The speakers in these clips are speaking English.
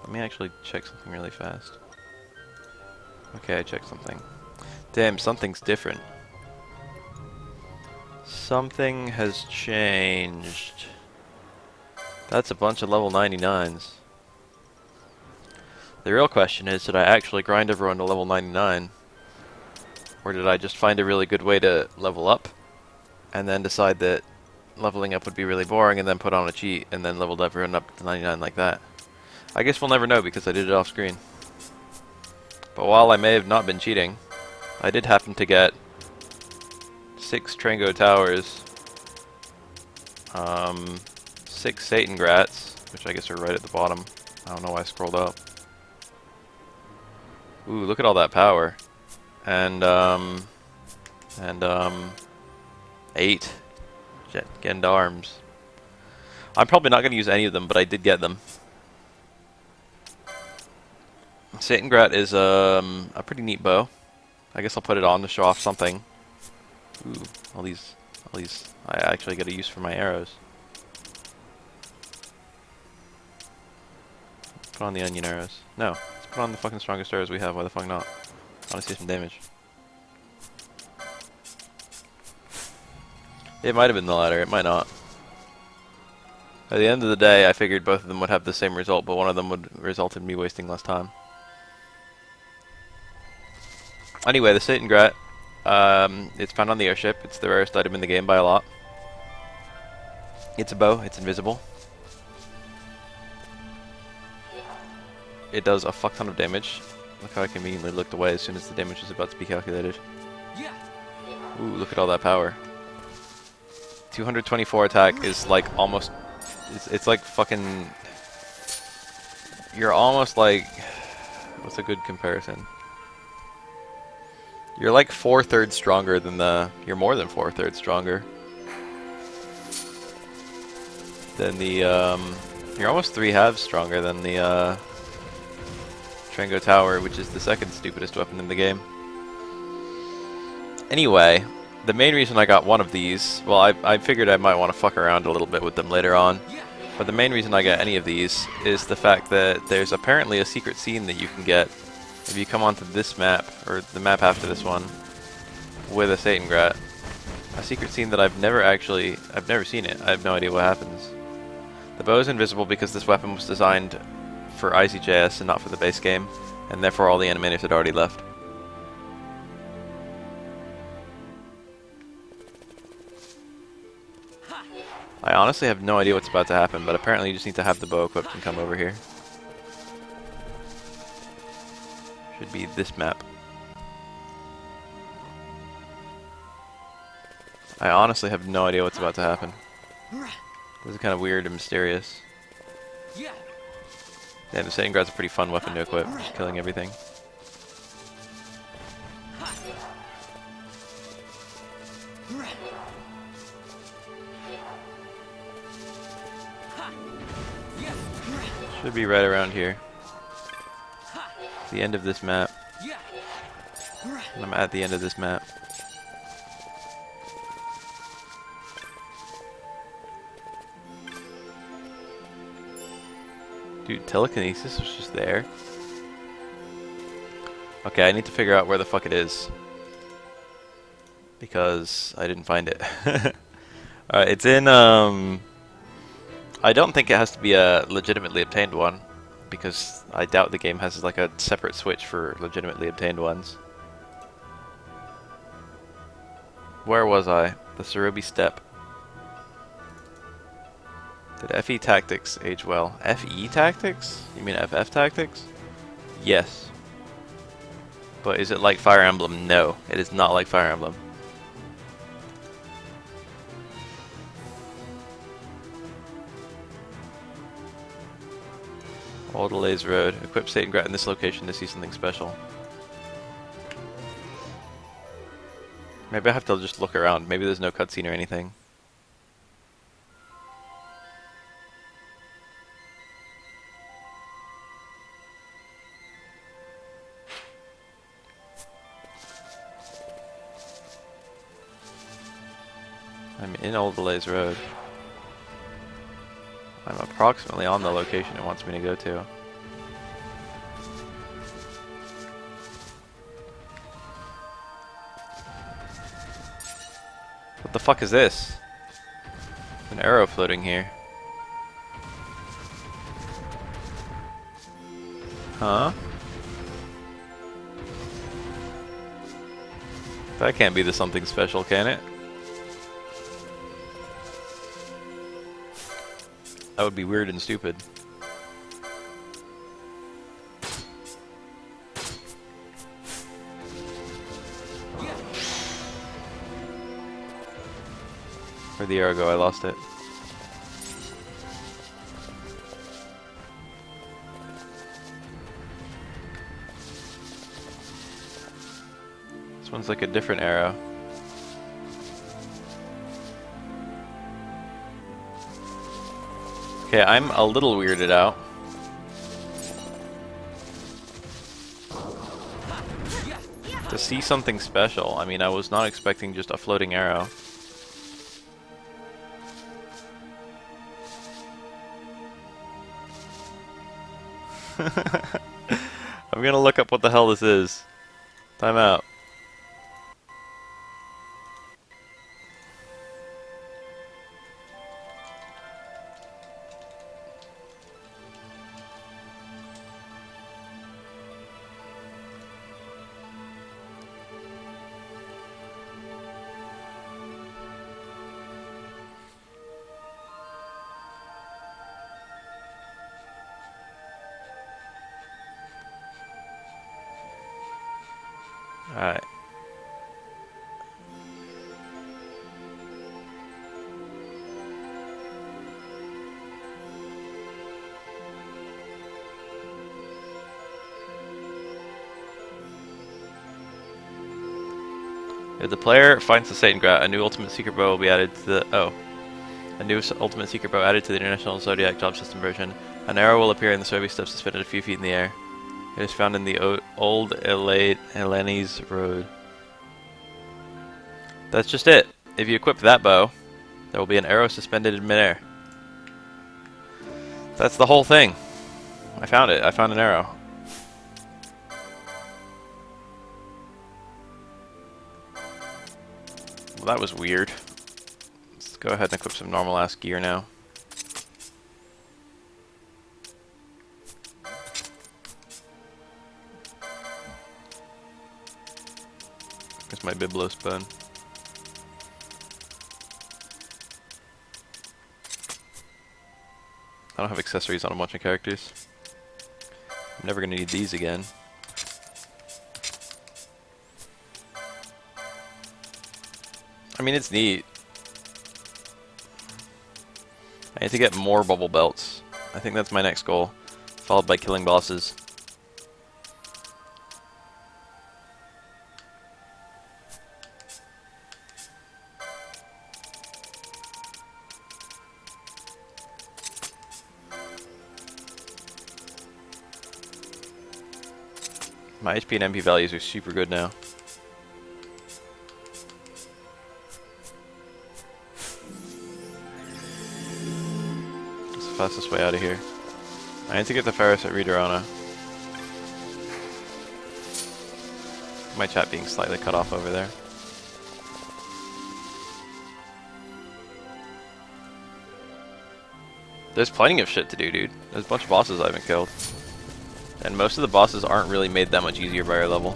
Let me actually check something really fast. Okay, I checked something. Damn, something's different. Something has changed. That's a bunch of level 99s. The real question is, did I actually grind everyone to level 99? Or did I just find a really good way to level up, and then decide that leveling up would be really boring, and then put on a cheat, and then leveled everyone up to 99 like that? I guess we'll never know because I did it off screen. But while I may have not been cheating, I did happen to get 6 Trango Towers, 6 Satan Grats, which I guess are right at the bottom. I don't know why I scrolled up. Ooh, look at all that power. And 8 Gendarmes. I'm probably not going to use any of them, but I did get them. Satan Grat is a pretty neat bow. I guess I'll put it on to show off something. Ooh, all these. I actually get a use for my arrows. Put on the onion arrows. No, let's put on the fucking strongest arrows we have. Why the fuck not? I want to see some damage. It might have been the latter. It might not. At the end of the day, I figured both of them would have the same result, but one of them would result in me wasting less time. Anyway, the Satan Grat, it's found on the airship. It's the rarest item in the game by a lot. It's a bow. It's invisible. It does a fuck ton of damage. Look how I conveniently looked away as soon as the damage was about to be calculated. Ooh, look at all that power. 224 attack is like almost... It's like fucking... You're almost like... What's a good comparison? You're like 4/3 stronger than the... You're more than 4/3 stronger than the... You're almost 3/2 stronger than the Trango Tower, which is the second stupidest weapon in the game. Anyway, the main reason I got one of these... Well, I figured I might want to fuck around a little bit with them later on. But the main reason I got any of these is the fact that there's apparently a secret scene that you can get if you come onto this map, or the map after this one, with a Satan Grat. A secret scene that I've never seen it. I have no idea what happens. The bow is invisible because this weapon was designed for IZJS and not for the base game, and therefore all the animators had already left. I honestly have no idea what's about to happen, but apparently you just need to have the bow equipped and come over here. Should be this map. I honestly have no idea what's about to happen. This is kind of weird and mysterious. Yeah, the Satan Grat's a pretty fun weapon to equip, just killing everything. Should be right around here. The end of this map. And I'm at the end of this map. Dude, telekinesis was just there. Okay, I need to figure out where the fuck it is, because I didn't find it. Alright, it's in, I don't think it has to be a legitimately obtained one, because I doubt the game has like a separate switch for legitimately obtained ones. Where was I? The Cerubi Steppe. Did FE Tactics age well? FE Tactics? You mean FF Tactics? Yes. But is it like Fire Emblem? No, it is not like Fire Emblem. Old Delays Road. Equip Satan Grat in this location to see something special. Maybe I have to just look around. Maybe there's no cutscene or anything. I'm in Old Delays Road. I'm approximately on the location it wants me to go to. What the fuck is this? An arrow floating here. Huh? That can't be the something special, can it? That would be weird and stupid. Where'd the arrow go? I lost it. This one's like a different arrow. Okay, I'm a little weirded out. To see something special. I mean, I was not expecting just a floating arrow. I'm gonna look up what the hell this is. Time out. Alright. If the player finds the Satan Grat, a new Ultimate Secret Bow will be added to the... A new Ultimate Secret Bow added to the International Zodiac Job System version. An arrow will appear in the survey step suspended a few feet in the air. It is found in the old Eleni's Road. That's just it. If you equip that bow, there will be an arrow suspended in midair. That's the whole thing. I found it. I found an arrow. Well, that was weird. Let's go ahead and equip some normal ass gear now. Here's my Biblos bone. I don't have accessories on a bunch of characters. I'm never gonna need these again. I mean, it's neat. I need to get more bubble belts. I think that's my next goal, followed by killing bosses. My HP and MP values are super good now. It's the fastest way out of here. I need to get the Ferris at Readerana. My chat being slightly cut off over there. There's plenty of shit to do, dude. There's a bunch of bosses I haven't killed. And most of the bosses aren't really made that much easier by our level.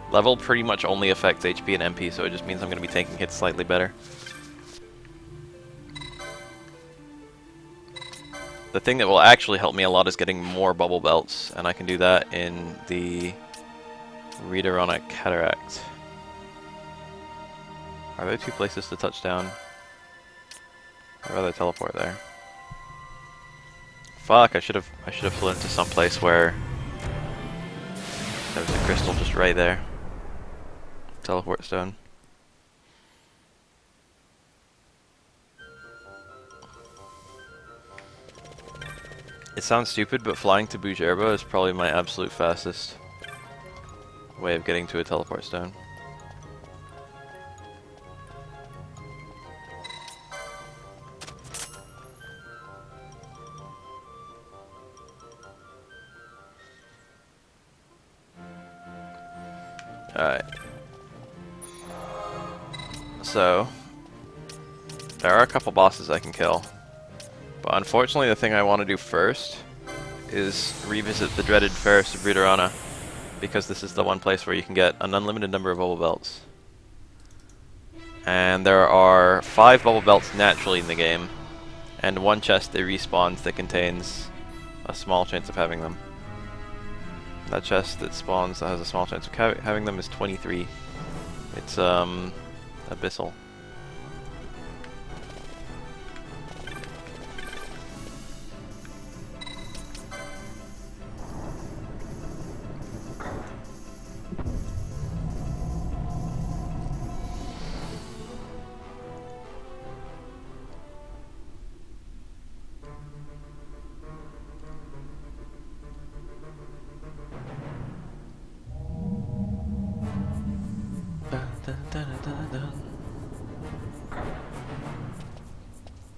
Level pretty much only affects HP and MP, so it just means I'm going to be taking hits slightly better. The thing that will actually help me a lot is getting more bubble belts, and I can do that in the Readeronic Cataract. Are there two places to touch down? I'd rather teleport there. Fuck, I should have flown to some place where there was a crystal just right there. Teleport stone. It sounds stupid, but flying to Bujerba is probably my absolute fastest way of getting to a teleport stone. Alright. So, there are a couple bosses I can kill. But unfortunately, the thing I want to do first is revisit the dreaded Forest of Bruderana, because this is the one place where you can get an unlimited number of bubble belts. And there are 5 bubble belts naturally in the game, and 1 chest that respawns that contains a small chance of having them. That chest that spawns that has a small chance of having them is 23. It's abyssal.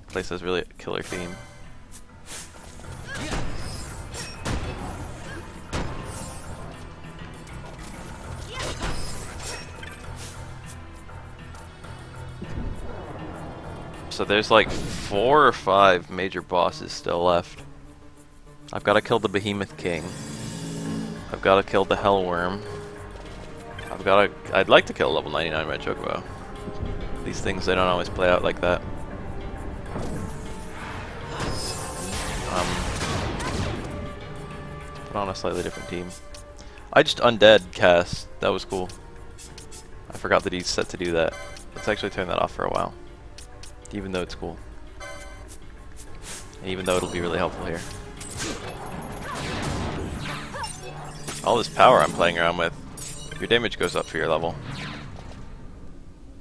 Place has really a killer theme. So there's like 4 or 5 major bosses still left. I've got to kill the Behemoth King. I've got to kill the Hellworm. I'd like to kill level 99 Red Chocobo. These things, they don't always play out like that. Put on a slightly different team. I just undead cast. That was cool. I forgot that he's set to do that. Let's actually turn that off for a while. Even though it's cool. And even though it'll be really helpful here. All this power I'm playing around with. Your damage goes up for your level.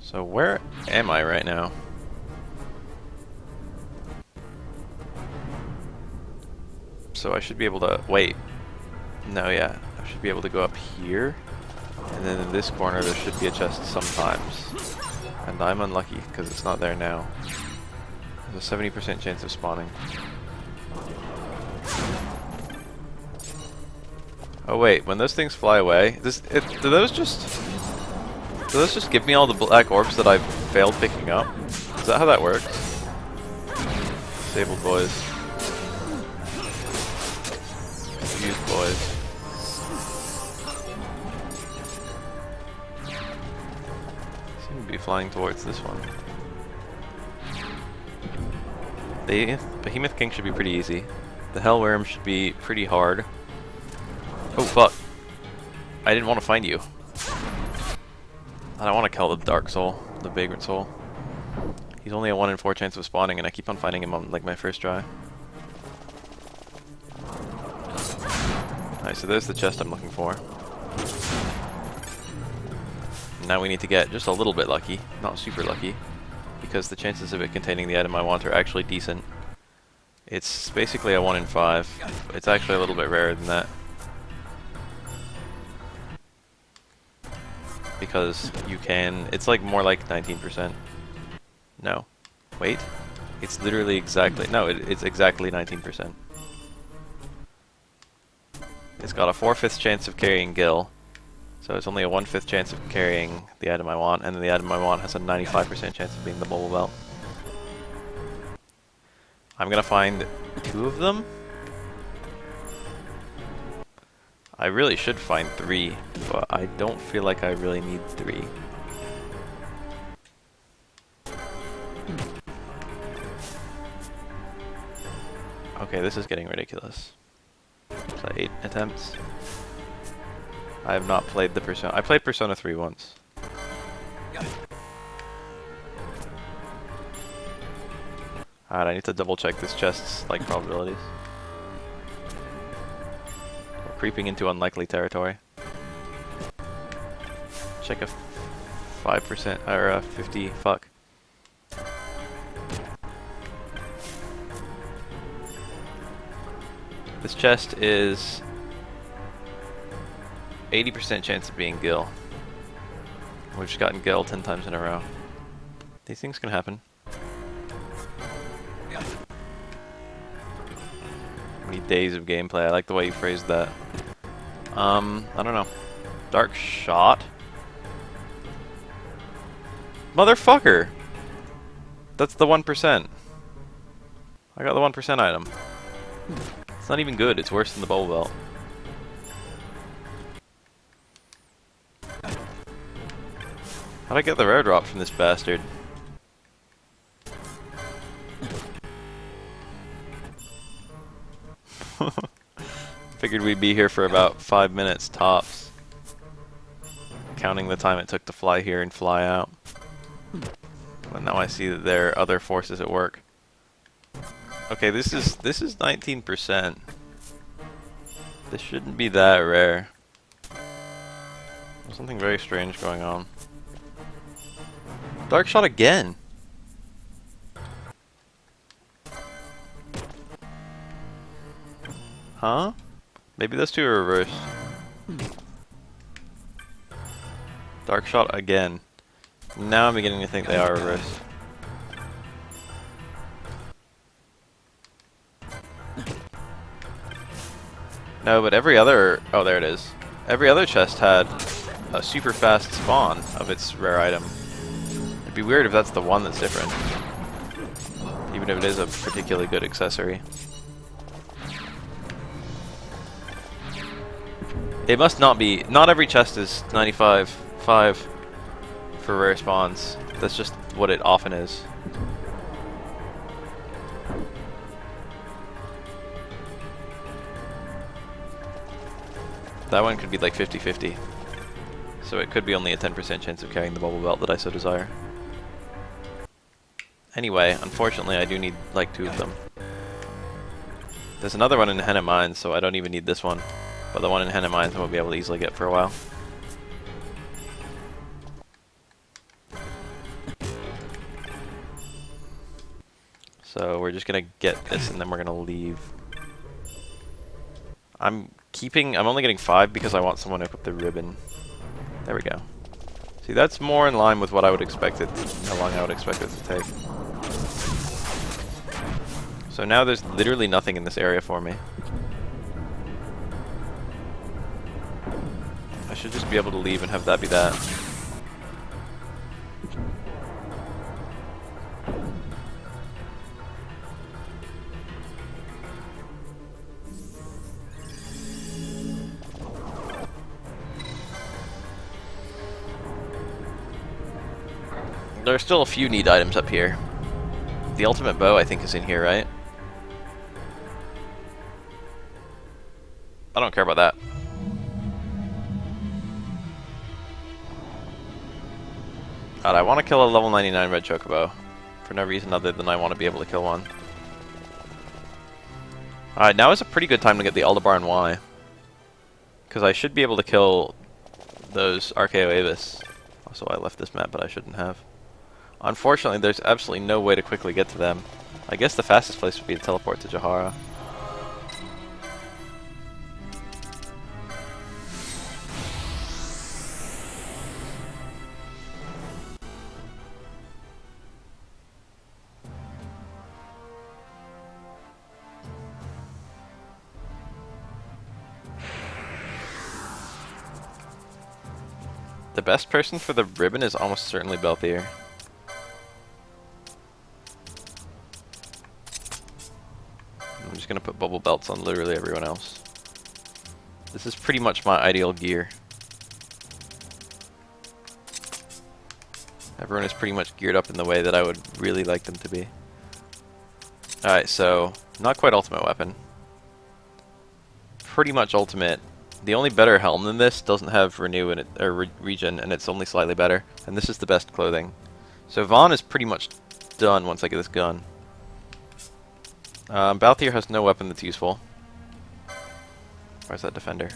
So where am I right now? So I should be able to... Wait. No, yeah. I should be able to go up here. And then in this corner there should be a chest sometimes. And I'm unlucky because it's not there now. There's a 70% chance of spawning. Oh wait, when those things fly away, do those just give me all the black orbs that I've failed picking up? Is that how that works? Disabled boys. Confused boys. Seem to be flying towards this one. The Behemoth King should be pretty easy. The Hellworm should be pretty hard. Oh fuck. I didn't want to find you. I don't want to kill the Dark Soul, the Vagrant Soul. He's only a 1 in 4 chance of spawning and I keep on finding him on like my first try. Alright, so there's the chest I'm looking for. Now we need to get just a little bit lucky, not super lucky, because the chances of it containing the item I want are actually decent. It's basically a 1 in 5. It's actually a little bit rarer than that. Because you can, it's like more like 19%. No. Wait. It's literally exactly, no, it's exactly 19%. It's got a 4/5 chance of carrying Gil. So it's only a 1/5 chance of carrying the item I want, and then the item I want has a 95% chance of being the bubble belt. I'm gonna find 2 of them. I really should find 3, but I don't feel like I really need 3. Okay, this is getting ridiculous. Is that 8 attempts? I have not played the Persona. I played Persona 3 once. Alright, I need to double check this chest's like probabilities. Creeping into unlikely territory. Check a 5% or a 50. Fuck. This chest is 80% chance of being Gil. We've just gotten Gil 10 times in a row. These things can happen. Many days of gameplay. I like the way you phrased that. I don't know. Dark Shot? Motherfucker! That's the 1%. I got the 1% item. It's not even good, it's worse than the bubble belt. How'd I get the rare drop from this bastard? Figured we'd be here for about 5 minutes tops. Counting the time it took to fly here and fly out. But now I see that there are other forces at work. Okay, this is 19%. This shouldn't be that rare. There's something very strange going on. Dark shot again. Huh? Maybe those two are reversed. Dark shot again. Now I'm beginning to think they are reversed. No, but every other... Oh, there it is. Every other chest had a super fast spawn of its rare item. It'd be weird if that's the one that's different. Even if it is a particularly good accessory. It must not be... Not every chest is 95.5 for rare spawns. That's just what it often is. That one could be like 50-50. So it could be only a 10% chance of carrying the bubble belt that I so desire. Anyway, unfortunately I do need like 2 of them. There's another one in Henna Mines, so I don't even need this one. But the one in Henna Mines I won't be able to easily get for a while. So we're just gonna get this and then we're gonna leave. I'm only getting 5 because I want someone to equip the ribbon. There we go. See, that's more in line with what I would expect it, how long I would expect it to take. So now there's literally nothing in this area for me. I should just be able to leave and have that be that. There are still a few need items up here. The ultimate bow, I think, is in here, right? I don't care about that. God, I want to kill a level 99 red chocobo. For no reason other than I want to be able to kill one. Alright, now is a pretty good time to get the Aldebaran Y. Because I should be able to kill those Archaeo Avis. Also, I left this map, but I shouldn't have. Unfortunately, there's absolutely no way to quickly get to them. I guess the fastest place would be to teleport to Jahara. The best person for the ribbon is almost certainly Belthier. I'm just gonna put bubble belts on literally everyone else. This is pretty much my ideal gear. Everyone is pretty much geared up in the way that I would really like them to be. Alright, so not quite ultimate weapon. Pretty much ultimate. The only better helm than this doesn't have renew in it, or regen, and it's only slightly better. And this is the best clothing. So Vaughn is pretty much done once I get this gun. Balthier has no weapon that's useful. Where's that defender?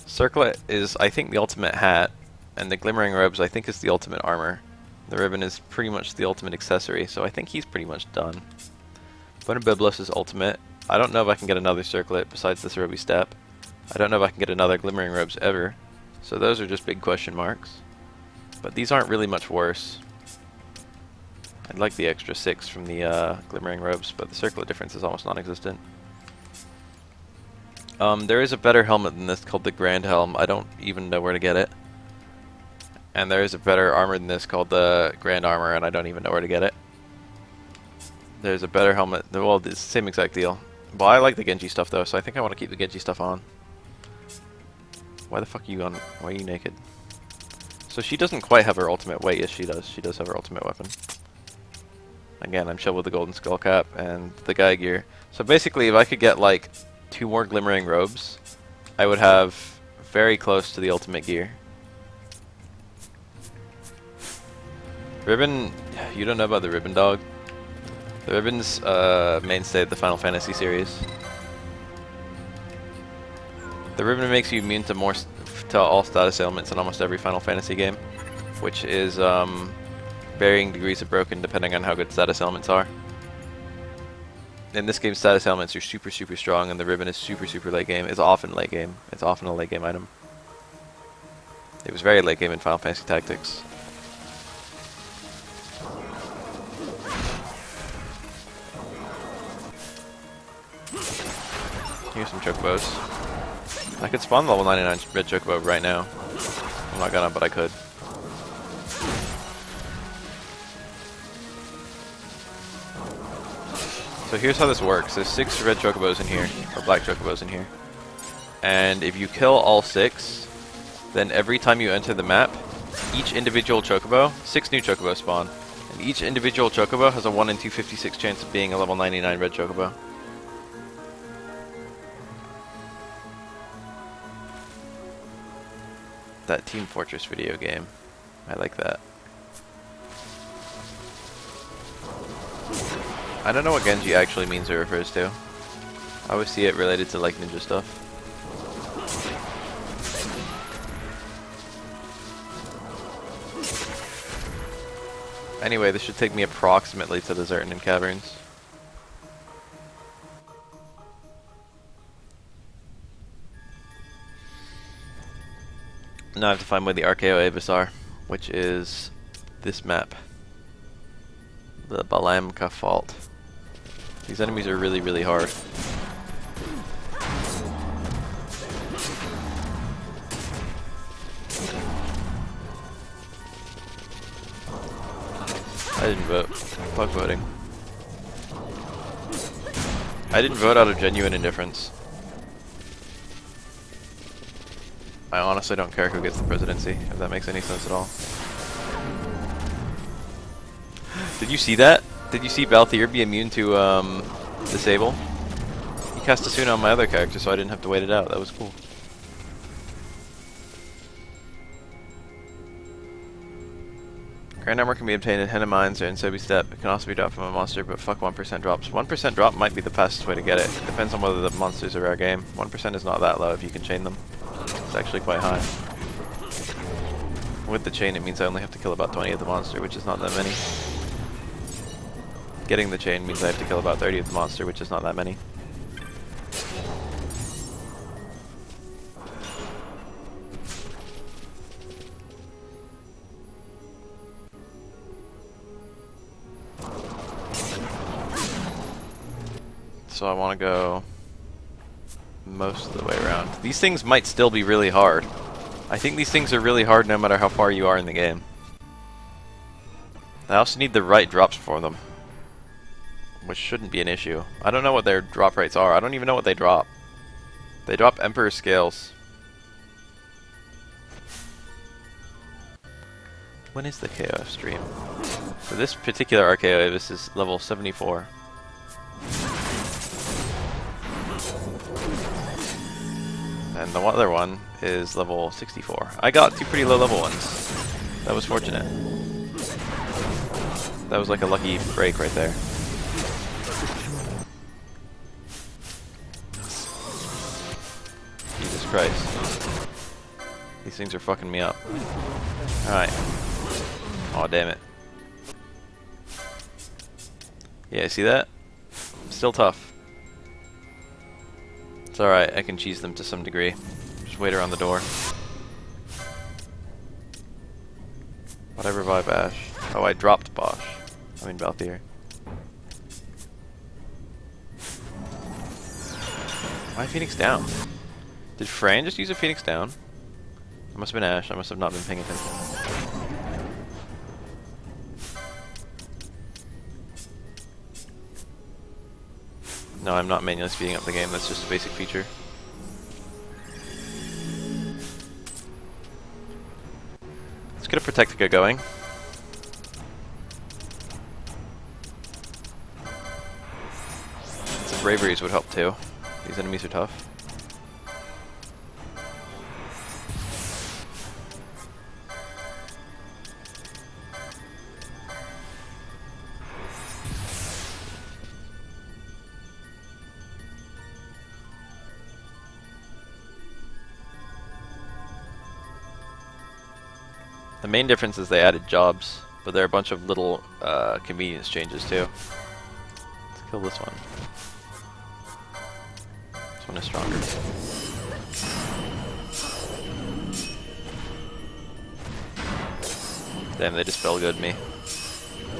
Circlet is, I think, the ultimate hat, and the glimmering robes, I think, is the ultimate armor. The ribbon is pretty much the ultimate accessory, so I think he's pretty much done. Bonabiblos is ultimate. I don't know if I can get another circlet besides this Ruby Step. I don't know if I can get another glimmering robes ever. So those are just big question marks. But these aren't really much worse. I'd like the extra 6 from the glimmering robes, but the circlet difference is almost non-existent. There is a better helmet than this called the Grand Helm. I don't even know where to get it. And there is a better armor than this called the Grand Armor, and I don't even know where to get it. There's a better helmet. Well, it's the same exact deal. Well, I like the Genji stuff though, so I think I want to keep the Genji stuff on. Why the fuck are you on? Why are you naked? So she doesn't quite have her ultimate. Wait, yes she does. She does have her ultimate weapon. Again, I'm chill with the golden skull cap and the guy gear. So basically, if I could get like 2 more glimmering robes, I would have very close to the ultimate gear. Ribbon, you don't know about the Ribbon dog? The Ribbon's mainstay of the Final Fantasy series. The Ribbon makes you immune to all status ailments in almost every Final Fantasy game, which is varying degrees of broken depending on how good status elements are. In this game, status elements are super strong, and the Ribbon is super late game. It's often late game. It's often a late game item. It was very late game in Final Fantasy Tactics. Here's some chocobos. I could spawn the level 99 red chocobo right now. I'm not gonna, but I could. So here's how this works. There's 6 red chocobos in here, or black chocobos in here. And if you kill all 6, then every time you enter the map, each individual chocobo, 6 new chocobos spawn. And each individual chocobo has a 1 in 256 chance of being a level 99 red chocobo. That Team Fortress video game. I like that. I don't know what Genji actually means or refers to. I always see it related to like ninja stuff. Anyway, this should take me approximately to the Zertinin Caverns. Now I have to find where the RKO Avis are, which is this map. The Balamka Fault. These enemies are really hard. I didn't vote. Fuck voting. I didn't vote out of genuine indifference. I honestly don't care who gets the presidency, if that makes any sense at all. Did you see that? Did you see Balthier be immune to disable? He cast Asuna on my other character, so I didn't have to wait it out. That was cool. Grand armor can be obtained in Henna Mines or in Sobi Step. It can also be dropped from a monster, but fuck 1% drops. 1% drop might be the fastest way to get it. It depends on whether the monsters are our game. 1% is not that low if you can chain them. It's actually quite high. With the chain, it means I only have to kill about 20 of the monster, which is not that many. Getting the chain means I have to kill about 30 of the monster, which is not that many. So I want to go most of the way around. These things might still be really hard. I think these things are really hard no matter how far you are in the game. I also need the right drops for them, which shouldn't be an issue. I don't know what their drop rates are. I don't even know what they drop. They drop Emperor Scales. When is the KO stream? For this particular RKO, this is level 74. And the other one is level 64. I got 2 pretty low level ones. That was fortunate. That was like a lucky break right there. Jesus Christ. These things are fucking me up. Alright. Aw, damn it. Yeah, see that? Still tough. It's alright, I can cheese them to some degree. Just wait around the door. Why'd I revive Ash? Oh, I dropped Bosch. I mean Balthier. Why Phoenix down? Did Fran just use a Phoenix down? It must have been Ash. I must have not been paying attention. No, I'm not manually speeding up the game. That's just a basic feature. Let's get a Protectica going. Some Braveries would help too. These enemies are tough. The main difference is they added jobs, but there are a bunch of little convenience changes too. Let's kill this one. This one is stronger. Damn, they just spell good me.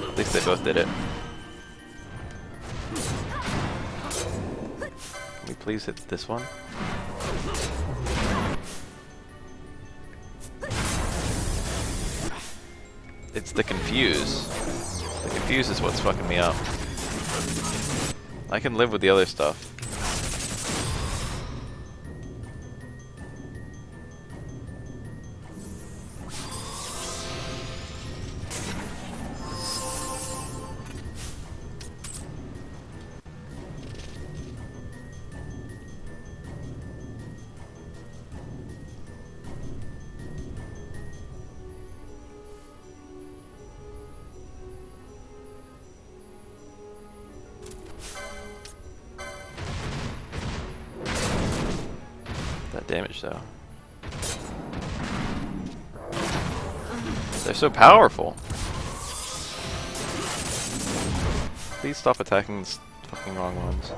At least they both did it. Can we please hit this one? It's the confuse. The confuse is what's fucking me up. I can live with the other stuff. That damage though. They're so powerful. Please stop attacking the fucking wrong ones.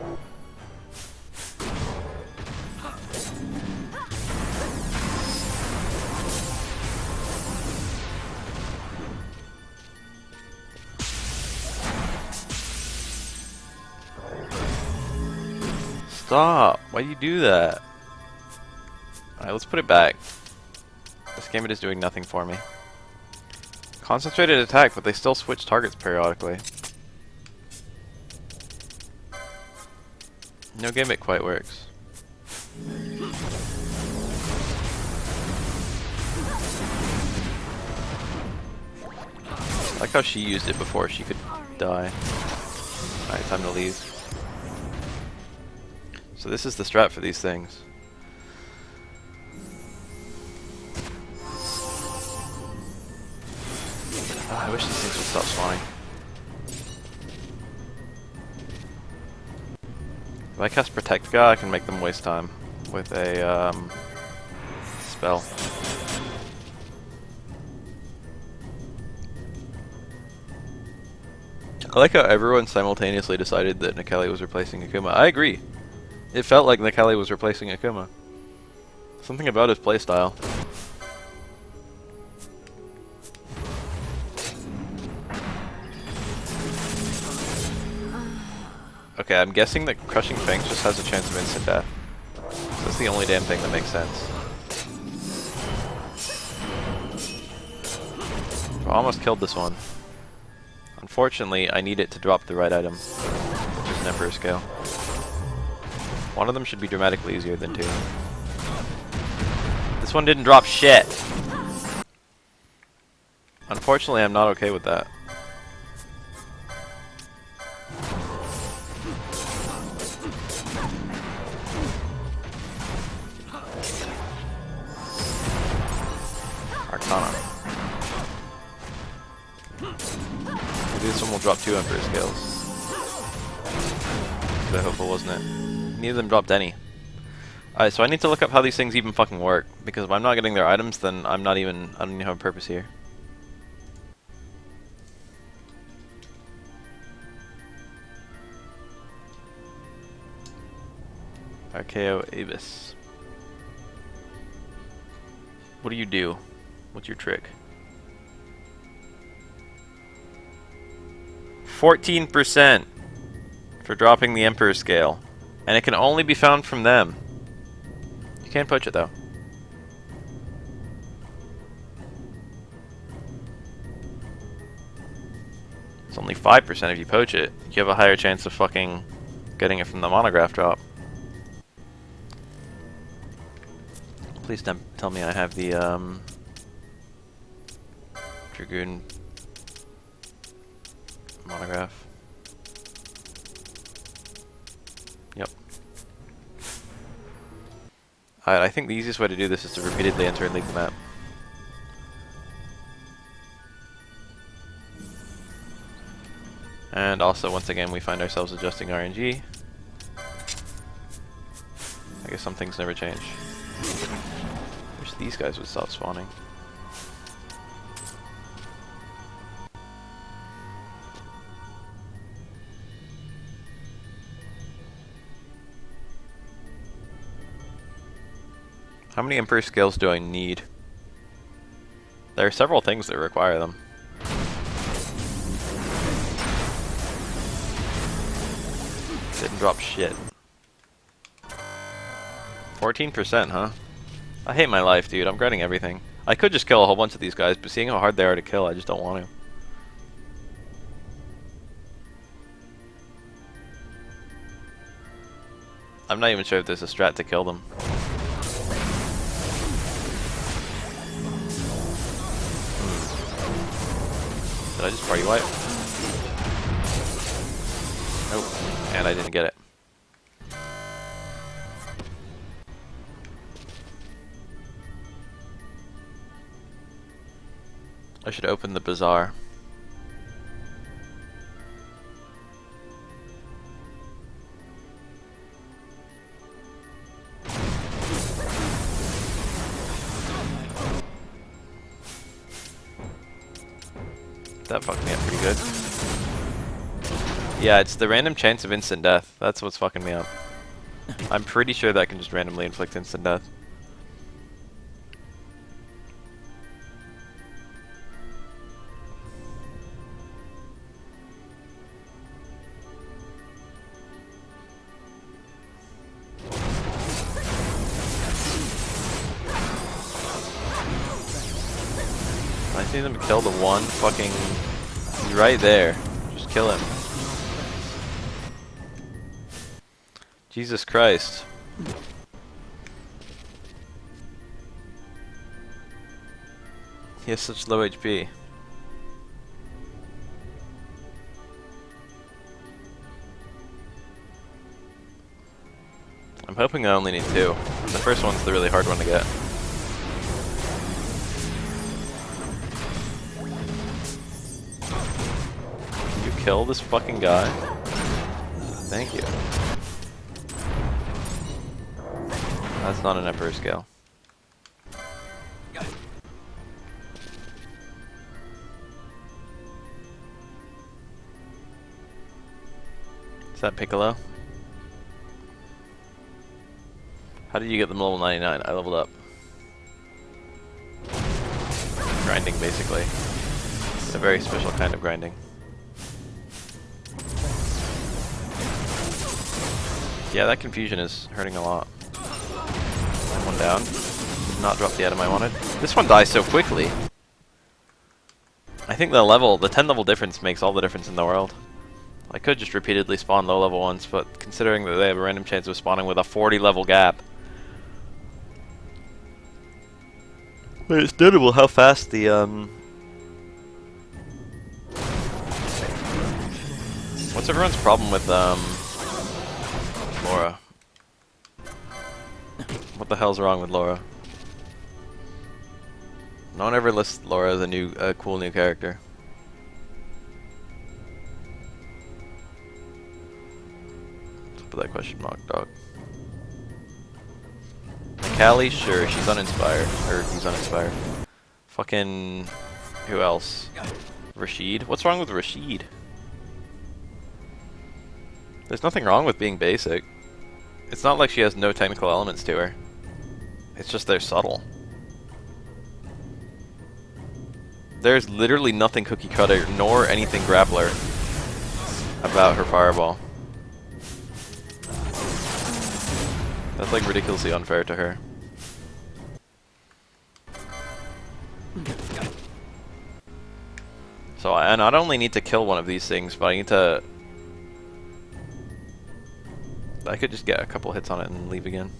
Stop! Why do you do that? Alright, let's put it back. This game is doing nothing for me. Concentrated attack, but they still switch targets periodically. No gimmick quite works. I like how she used it before she could die. Alright, time to leave. So this is the strat for these things. I wish these things would stop spawning. If I cast Protectica, I can make them waste time with a spell. I like how everyone simultaneously decided that Nikeli was replacing Akuma. I agree. It felt like Nikeli was replacing Akuma. Something about his playstyle. Okay, I'm guessing that Crushing Fangs just has a chance of instant death. So that's the only damn thing that makes sense. I almost killed this one. Unfortunately, I need it to drop the right item, which is an Emperor Scale. One of them should be dramatically easier than two. This one didn't drop shit! Unfortunately, I'm not okay with that. Arcana. Maybe this one will drop 2 Emperor Scales. Bit hopeful, wasn't it? Neither of them dropped any. Alright, so I need to look up how these things even fucking work, because if I'm not getting their items, then I don't even have a purpose here. Archaeo Abyss. What do you do? What's your trick? 14% for dropping the Emperor Scale. And it can only be found from them. You can't poach it though. It's only 5% if you poach it. You have a higher chance of fucking getting it from the monograph drop. Please don't tell me I have the Dragoon monograph. Yep. Alright, I think the easiest way to do this is to repeatedly enter and leave the map. And also, once again, we find ourselves adjusting RNG. I guess some things never change. Wish these guys would stop spawning. How many Emperor scales do I need? There are several things that require them. Didn't drop shit. 14%, huh? I hate my life, dude. I'm grinding everything. I could just kill a whole bunch of these guys, but seeing how hard they are to kill, I just don't want to. I'm not even sure if there's a strat to kill them. Did I just party wipe? Nope. And I didn't get it. I should open the bazaar. That fucked me up pretty good. Yeah, it's the random chance of instant death. That's what's fucking me up. I'm pretty sure that can just randomly inflict instant death. I see them kill the one fucking... He's right there. Just kill him. Jesus Christ. He has such low HP. I'm hoping I only need 2. The first one's the really hard one to get. Kill this fucking guy. Thank you. That's not an Emperor scale. Is that Piccolo? How did you get them level 99? I leveled up. Grinding, basically. It's a very special kind of grinding. Yeah, that confusion is hurting a lot. One down. Did not drop the item I wanted. This one dies so quickly. I think the 10 level difference makes all the difference in the world. I could just repeatedly spawn low level ones, but considering that they have a random chance of spawning with a 40 level gap. But it's notable how fast the What's everyone's problem with Laura? What the hell's wrong with Laura? No one ever lists Laura as a cool new character. Let's put that question mark, dog. Callie, sure, she's uninspired. Or he's uninspired. Fucking... who else? Rashid? What's wrong with Rashid? There's nothing wrong with being basic. It's not like she has no technical elements to her. It's just they're subtle. There's literally nothing cookie cutter, nor anything grappler about her fireball. That's like ridiculously unfair to her. So I not only need to kill one of these things, but I need to... I could just get a couple hits on it and leave again.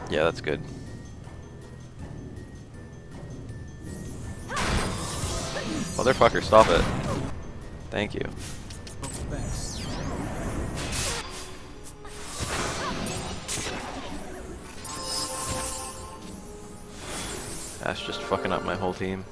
Yeah, that's good. Motherfucker, stop it. Thank you. That's just fucking up my whole team.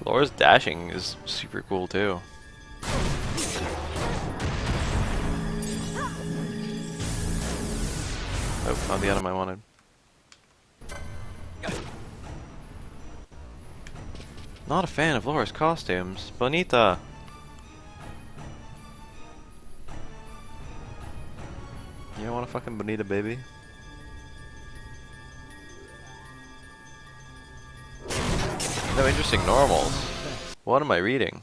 Laura's dashing is super cool too. Oh, not the item I wanted. Not a fan of Laura's costumes. Bonita! You don't want a fucking Bonita, baby? No interesting normals. What am I reading?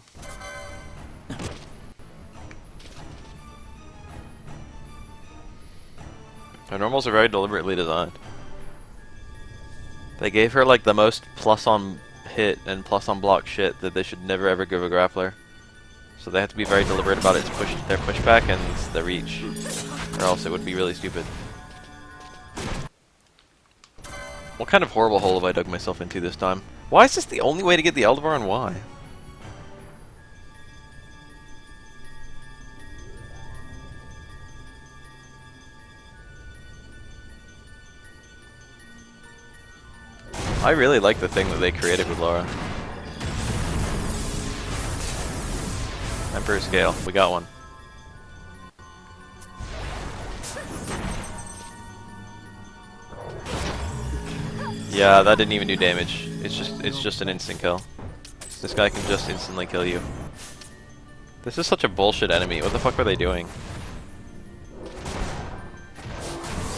Her normals are very deliberately designed. They gave her like the most plus on hit and plus on block shit that they should never ever give a grappler. So they have to be very deliberate about its their pushback and the reach, or else it would be really stupid. What kind of horrible hole have I dug myself into this time? Why is this the only way to get the Elder and why? I really like the thing that they created with Laura. Emperor scale, we got one. Yeah, that didn't even do damage. It's just an instant kill. This guy can just instantly kill you. This is such a bullshit enemy. What the fuck are they doing?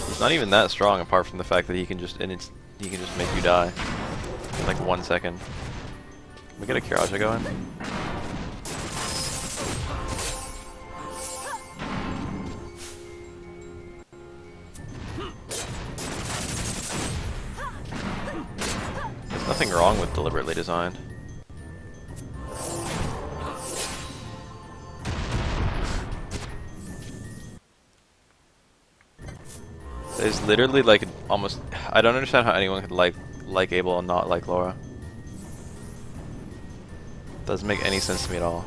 He's not even that strong apart from the fact that he can just make you die in like 1 second. Can we get a Kiraja going? There's nothing wrong with deliberately designed. There's literally like almost... I don't understand how anyone could like Abel and not like Laura. Doesn't make any sense to me at all.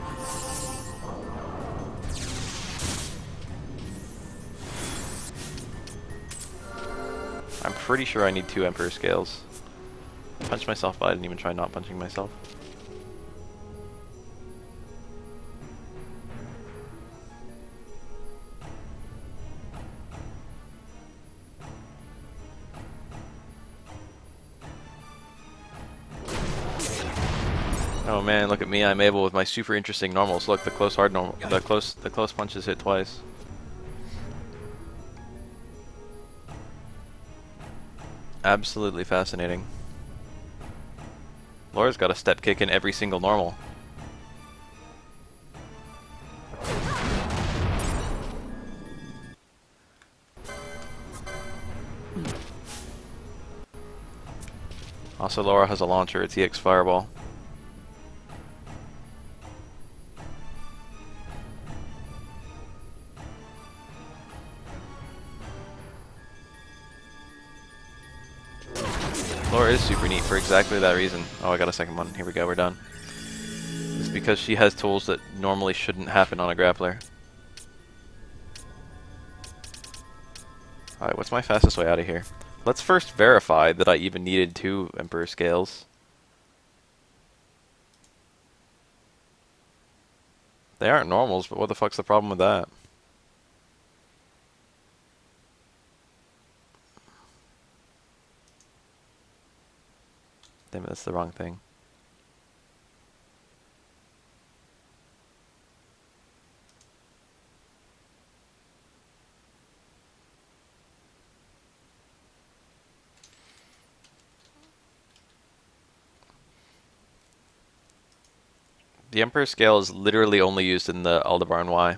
I'm pretty sure I need 2 Emperor scales. Punch myself, but I didn't even try not punching myself. Oh man, look at me! I'm able with my super interesting normals. Look, the close hard normal, the close punches hit twice. Absolutely fascinating. Laura's got a step kick in every single normal. Also, Laura has a launcher. It's EX Fireball. Laura is super neat for exactly that reason. Oh, I got a second one. Here we go, we're done. It's because she has tools that normally shouldn't happen on a grappler. Alright, what's my fastest way out of here? Let's first verify that I even needed 2 Emperor scales. They aren't normals, but what the fuck's the problem with that? Damn it, that's the wrong thing. The Emperor scale is literally only used in the Aldebaran Y.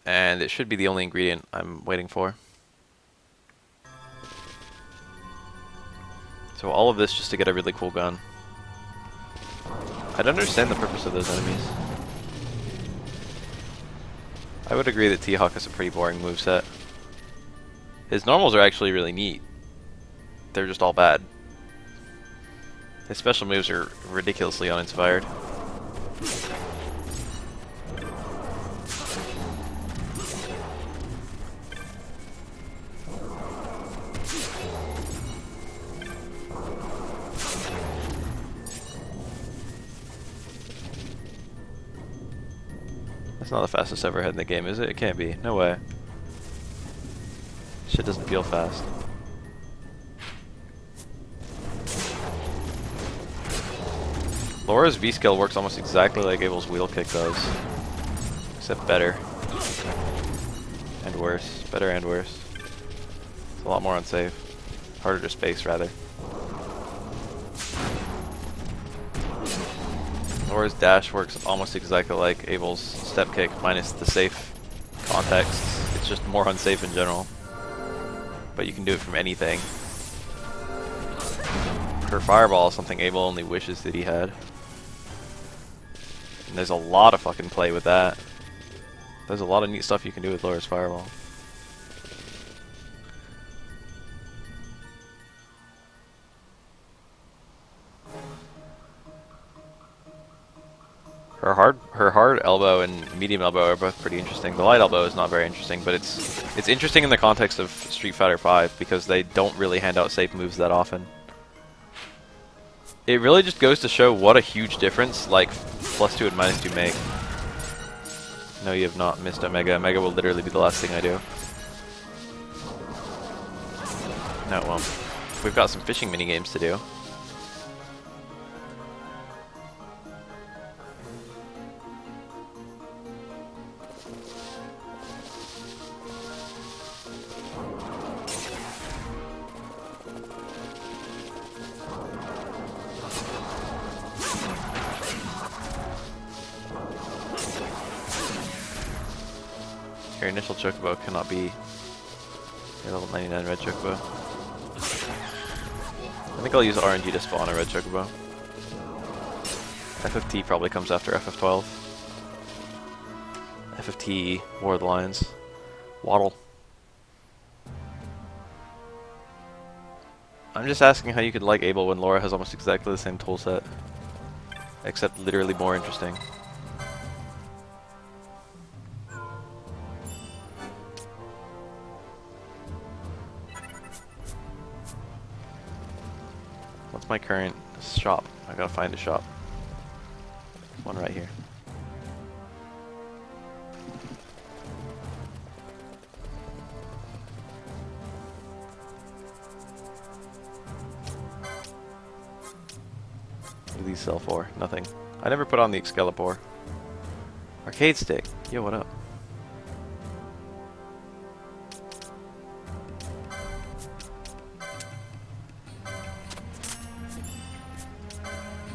And it should be the only ingredient I'm waiting for. So all of this just to get a really cool gun. I don't understand the purpose of those enemies. I would agree that T-Hawk is a pretty boring moveset. His normals are actually really neat. They're just all bad. His special moves are ridiculously uninspired. That's not the fastest I've ever had in the game, is it? It can't be. No way. Shit doesn't feel fast. Laura's V-skill works almost exactly like Abel's wheel kick does. Except better. And worse. Better and worse. It's a lot more unsafe. Harder to space, rather. Laura's dash works almost exactly like Abel's step kick, minus the safe context. It's just more unsafe in general. But you can do it from anything. Her fireball is something Abel only wishes that he had. And there's a lot of fucking play with that. There's a lot of neat stuff you can do with Laura's fireball. Her hard elbow and medium elbow are both pretty interesting. The light elbow is not very interesting, but it's interesting in the context of Street Fighter V because they don't really hand out safe moves that often. It really just goes to show what a huge difference like +2 and -2 make. No, you have not missed Omega. Omega will literally be the last thing I do. No, it won't. We've got some fishing minigames to do. Your initial chocobo cannot be your level 99 red chocobo. I think I'll use RNG to spawn a red chocobo. FFT probably comes after FF12. FFT, War of the Lions. Waddle. I'm just asking how you could like Abel when Laura has almost exactly the same toolset. Except literally more interesting. What's my current shop? I gotta find a shop. One right here. What do these sell for? Nothing. I never put on the Excalibur. Arcade stick. Yo, what up?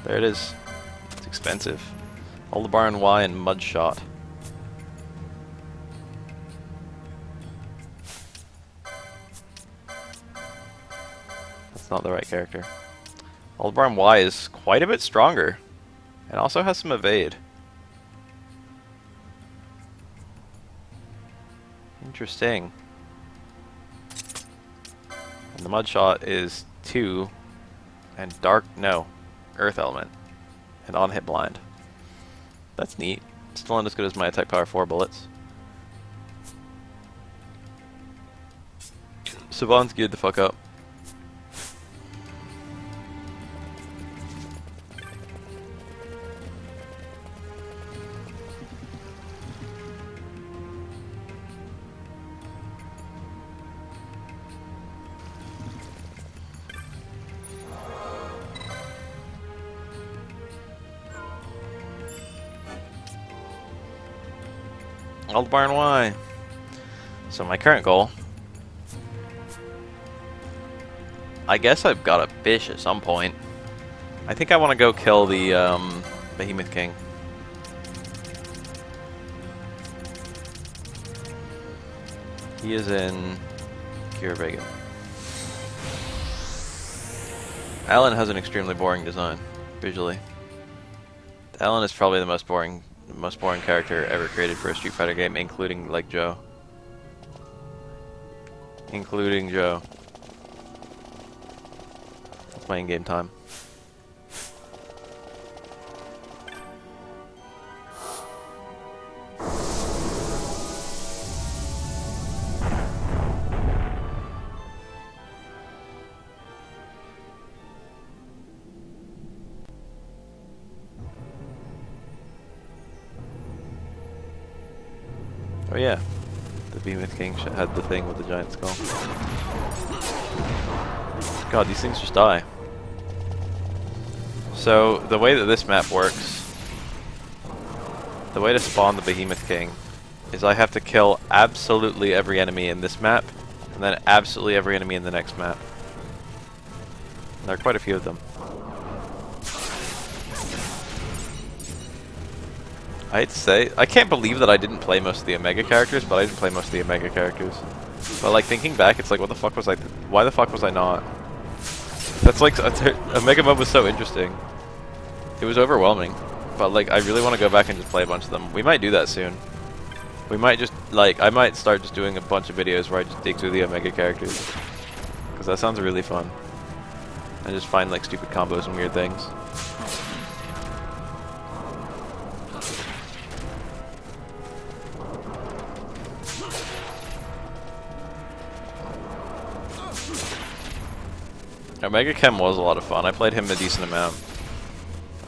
There it is. It's expensive. Aldebaran Y and Mudshot. That's not the right character. Aldebaran Y is quite a bit stronger. And also has some evade. Interesting. And the Mudshot is 2 and Earth element, and on hit blind. That's neat. Still not as good as my attack power 4 bullets. Savon's geared the fuck up. Aldebaran Y. So my current goal, I guess I've got to fish at some point. I think I want to go kill the Behemoth King. He is in Kira. Alan has an extremely boring design, visually. Alan is probably the most boring character ever created for a Street Fighter game, including like Joe. Including Joe. That's my in-game time. Oh yeah, the Behemoth King had the thing with the giant skull. God, these things just die. So, the way that this map works, the way to spawn the Behemoth King is I have to kill absolutely every enemy in this map, and then absolutely every enemy in the next map. And there are quite a few of them. I hate to say, I can't believe that I didn't play most of the Omega characters, but I didn't play most of the Omega characters. But like thinking back, it's like, what the fuck was I? Why the fuck was I not? That's like Omega mode was so interesting. It was overwhelming, but like I really want to go back and just play a bunch of them. We might do that soon. We might just like I might start just doing a bunch of videos where I just dig through the Omega characters, because that sounds really fun. And just find like stupid combos and weird things. Omega Chem was a lot of fun. I played him a decent amount.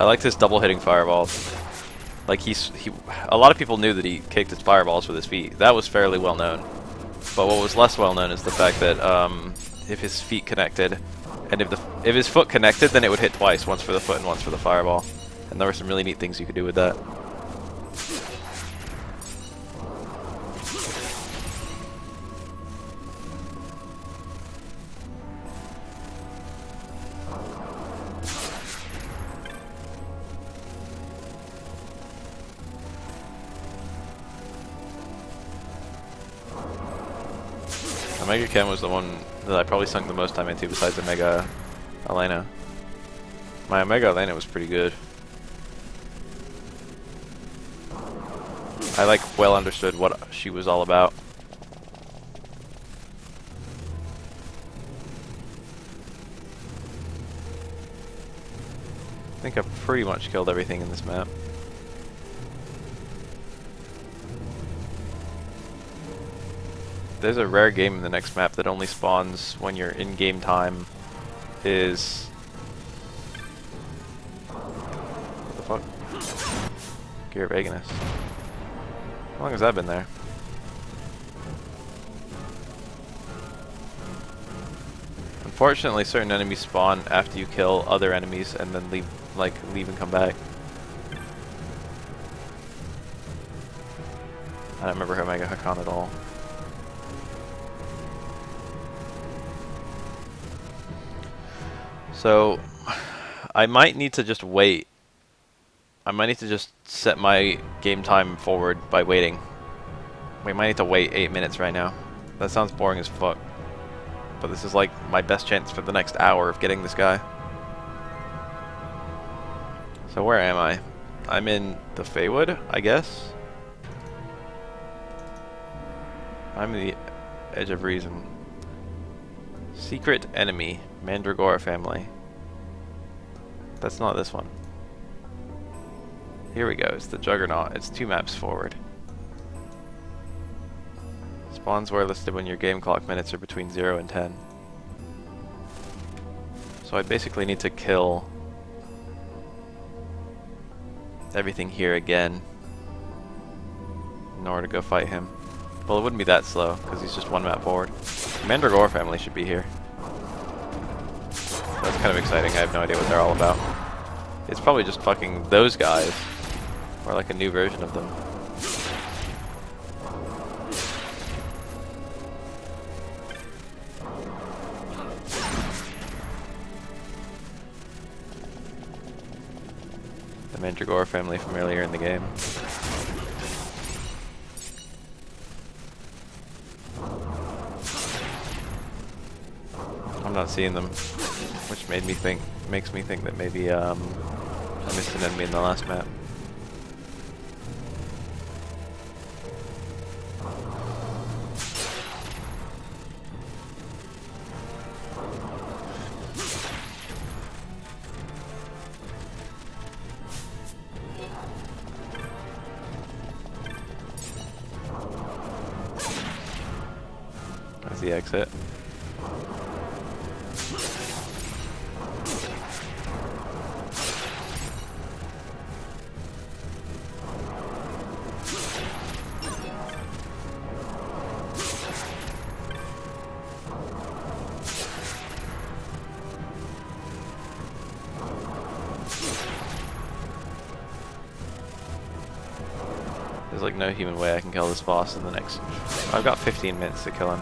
I liked his double hitting fireballs. Like a lot of people knew that he kicked his fireballs with his feet. That was fairly well known. But what was less well known is the fact that if his feet connected, and if his foot connected, then it would hit twice, once for the foot and once for the fireball. And there were some really neat things you could do with that. Omega Chem was the one that I probably sunk the most time into besides Omega Elena. My Omega Elena was pretty good. I like well understood what she was all about. I think I've pretty much killed everything in this map. There's a rare game in the next map that only spawns when your in-game time is... What the fuck? Gear of Agonist. How long has that been there? Unfortunately, certain enemies spawn after you kill other enemies and then leave and come back. I don't remember Omega Hakan at all. So, I might need to just wait. I might need to just set my game time forward by waiting. We might need to wait 8 minutes right now. That sounds boring as fuck. But this is like my best chance for the next hour of getting this guy. So where am I? I'm in the Feywood, I guess? I'm in the Edge of Reason. Secret enemy, Mandragora family. That's not this one. Here we go, it's the Juggernaut. It's 2 maps forward. Spawns were listed when your game clock minutes are between 0 and 10. So I basically need to kill everything here again in order to go fight him. Well, it wouldn't be that slow, because he's just 1 map forward. The Mandragora family should be here. That's kind of exciting. I have no idea what they're all about. It's probably just fucking those guys. Or like a new version of them. Mandragora family from earlier in the game. I'm not seeing them, which makes me think that maybe I missed an enemy in the last map. That's the exit. There's like no human way I can kill this boss in the next... I've got 15 minutes to kill him.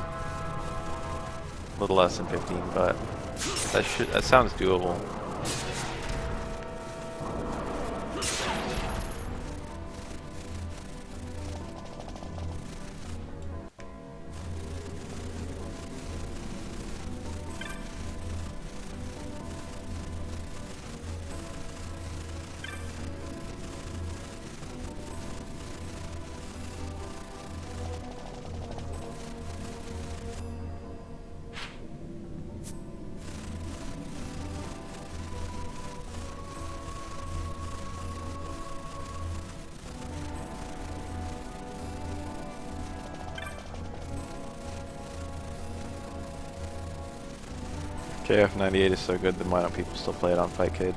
A little less than 15, but that sounds doable. KF98 is so good, then why don't people still play it on Fightcade?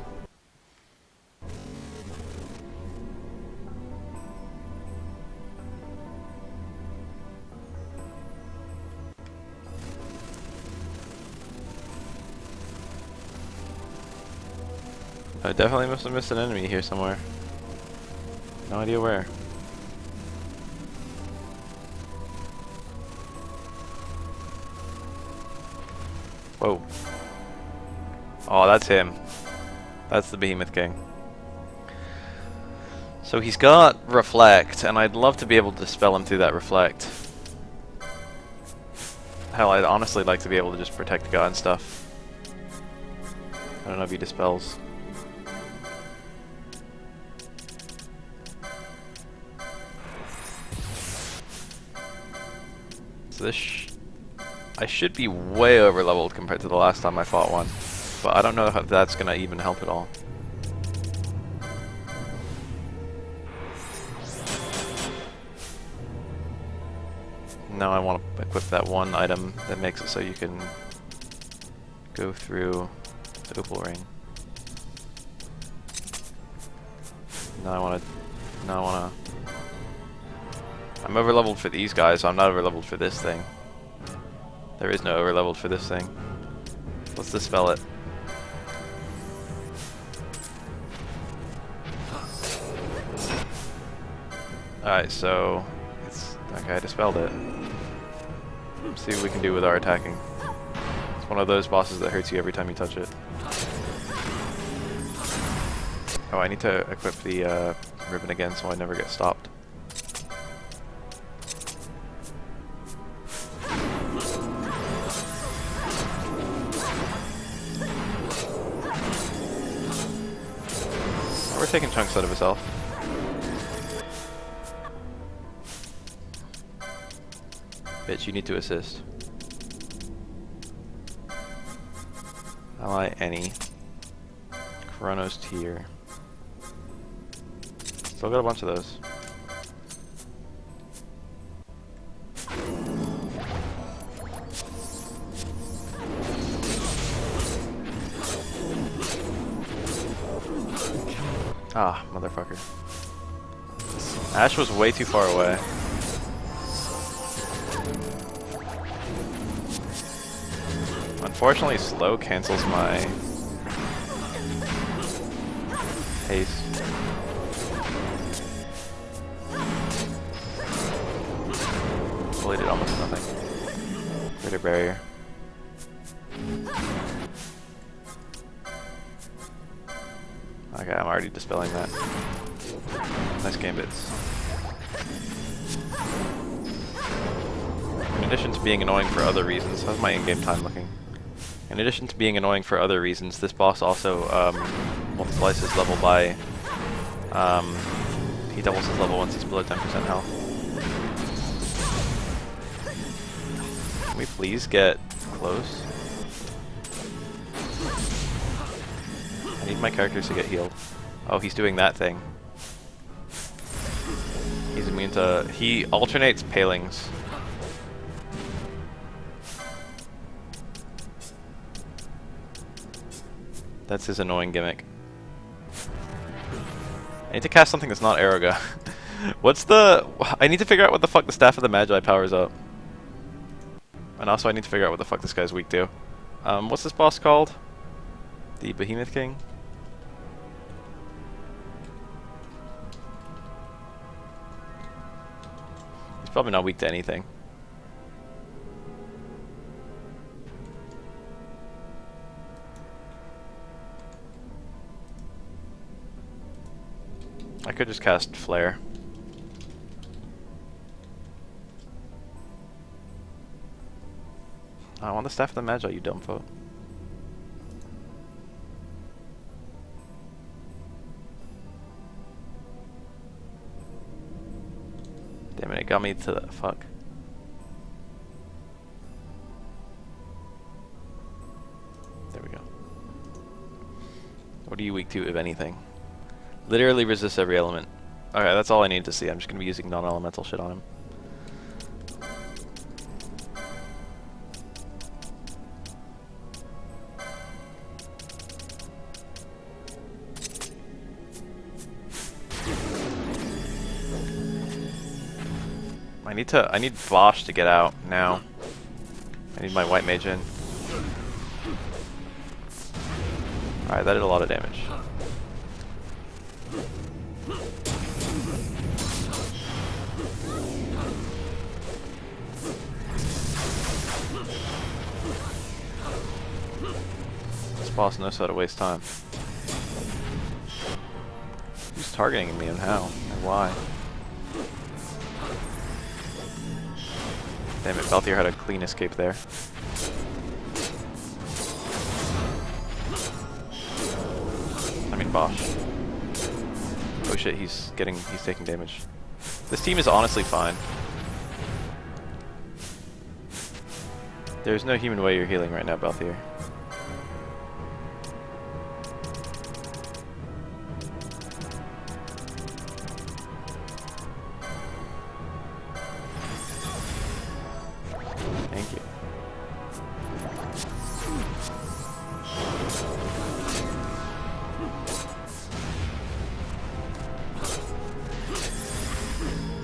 I definitely must have missed an enemy here somewhere. No idea where. Whoa. Oh, that's him. That's the Behemoth King. So he's got Reflect, and I'd love to be able to dispel him through that Reflect. Hell, I'd honestly like to be able to just protect God and stuff. I don't know if he dispels. So this I should be way over leveled compared to the last time I fought one, but I don't know if that's gonna even help at all. Now I want to equip that one item that makes it so you can go through the Opal Ring. Now I want to. I'm over leveled for these guys, so I'm not over leveled for this thing. There is no over leveled for this thing. Let's dispel it. Alright, so it's okay, I dispelled it. Let's see what we can do with our attacking. It's one of those bosses that hurts you every time you touch it. Oh, I need to equip the ribbon again so I never get stopped. We're taking chunks out of his health. Bitch, you need to assist. Ally any. Chronos tier. Still got a bunch of those. Ah, motherfucker. Ash was way too far away. Unfortunately, slow cancels my haste. Fully did almost nothing. Greater barrier. Okay, I'm already dispelling that. Nice gambits. In addition to being annoying for other reasons, how's my in-game time looking? In addition to being annoying for other reasons, this boss also multiplies his level by... he doubles his level once he's below 10% health. Can we please get close? I need my characters to get healed. Oh, he's doing that thing. He's immune to... He alternates palings. That's his annoying gimmick. I need to cast something that's not Aeroga. What's the... I need to figure out what the fuck the Staff of the Magi powers up. And also I need to figure out what the fuck this guy's weak to. What's this boss called? The Behemoth King? He's probably not weak to anything. I could just cast Flare. I want the Staff of the Magi, you dumb fuck. Damn it, it got me to the fuck. There we go. What are you weak to, if anything? Literally resists every element. Okay, that's all I need to see. I'm just gonna be using non-elemental shit on him. I need Bosch to get out now. I need my white mage in. Alright, that did a lot of damage. This boss knows how to waste time. Who's targeting me and how? And why? Damn it, Balthier had a clean escape there. I mean Bosch. Oh shit, he's taking damage. This team is honestly fine. There's no human way you're healing right now, Balthier. Thank you.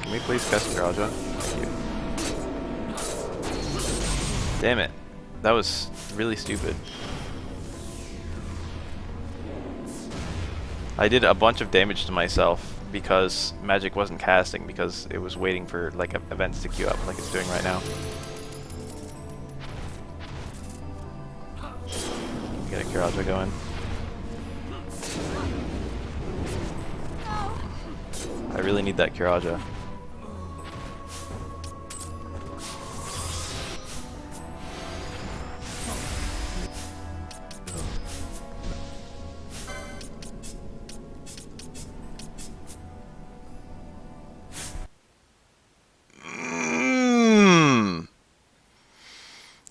Can we please cast Garaja? Thank you. Damn it. That was really stupid. I did a bunch of damage to myself because magic wasn't casting, because it was waiting for like events to queue up like it's doing right now. Get a Kiraja going. I really need that Kiraja.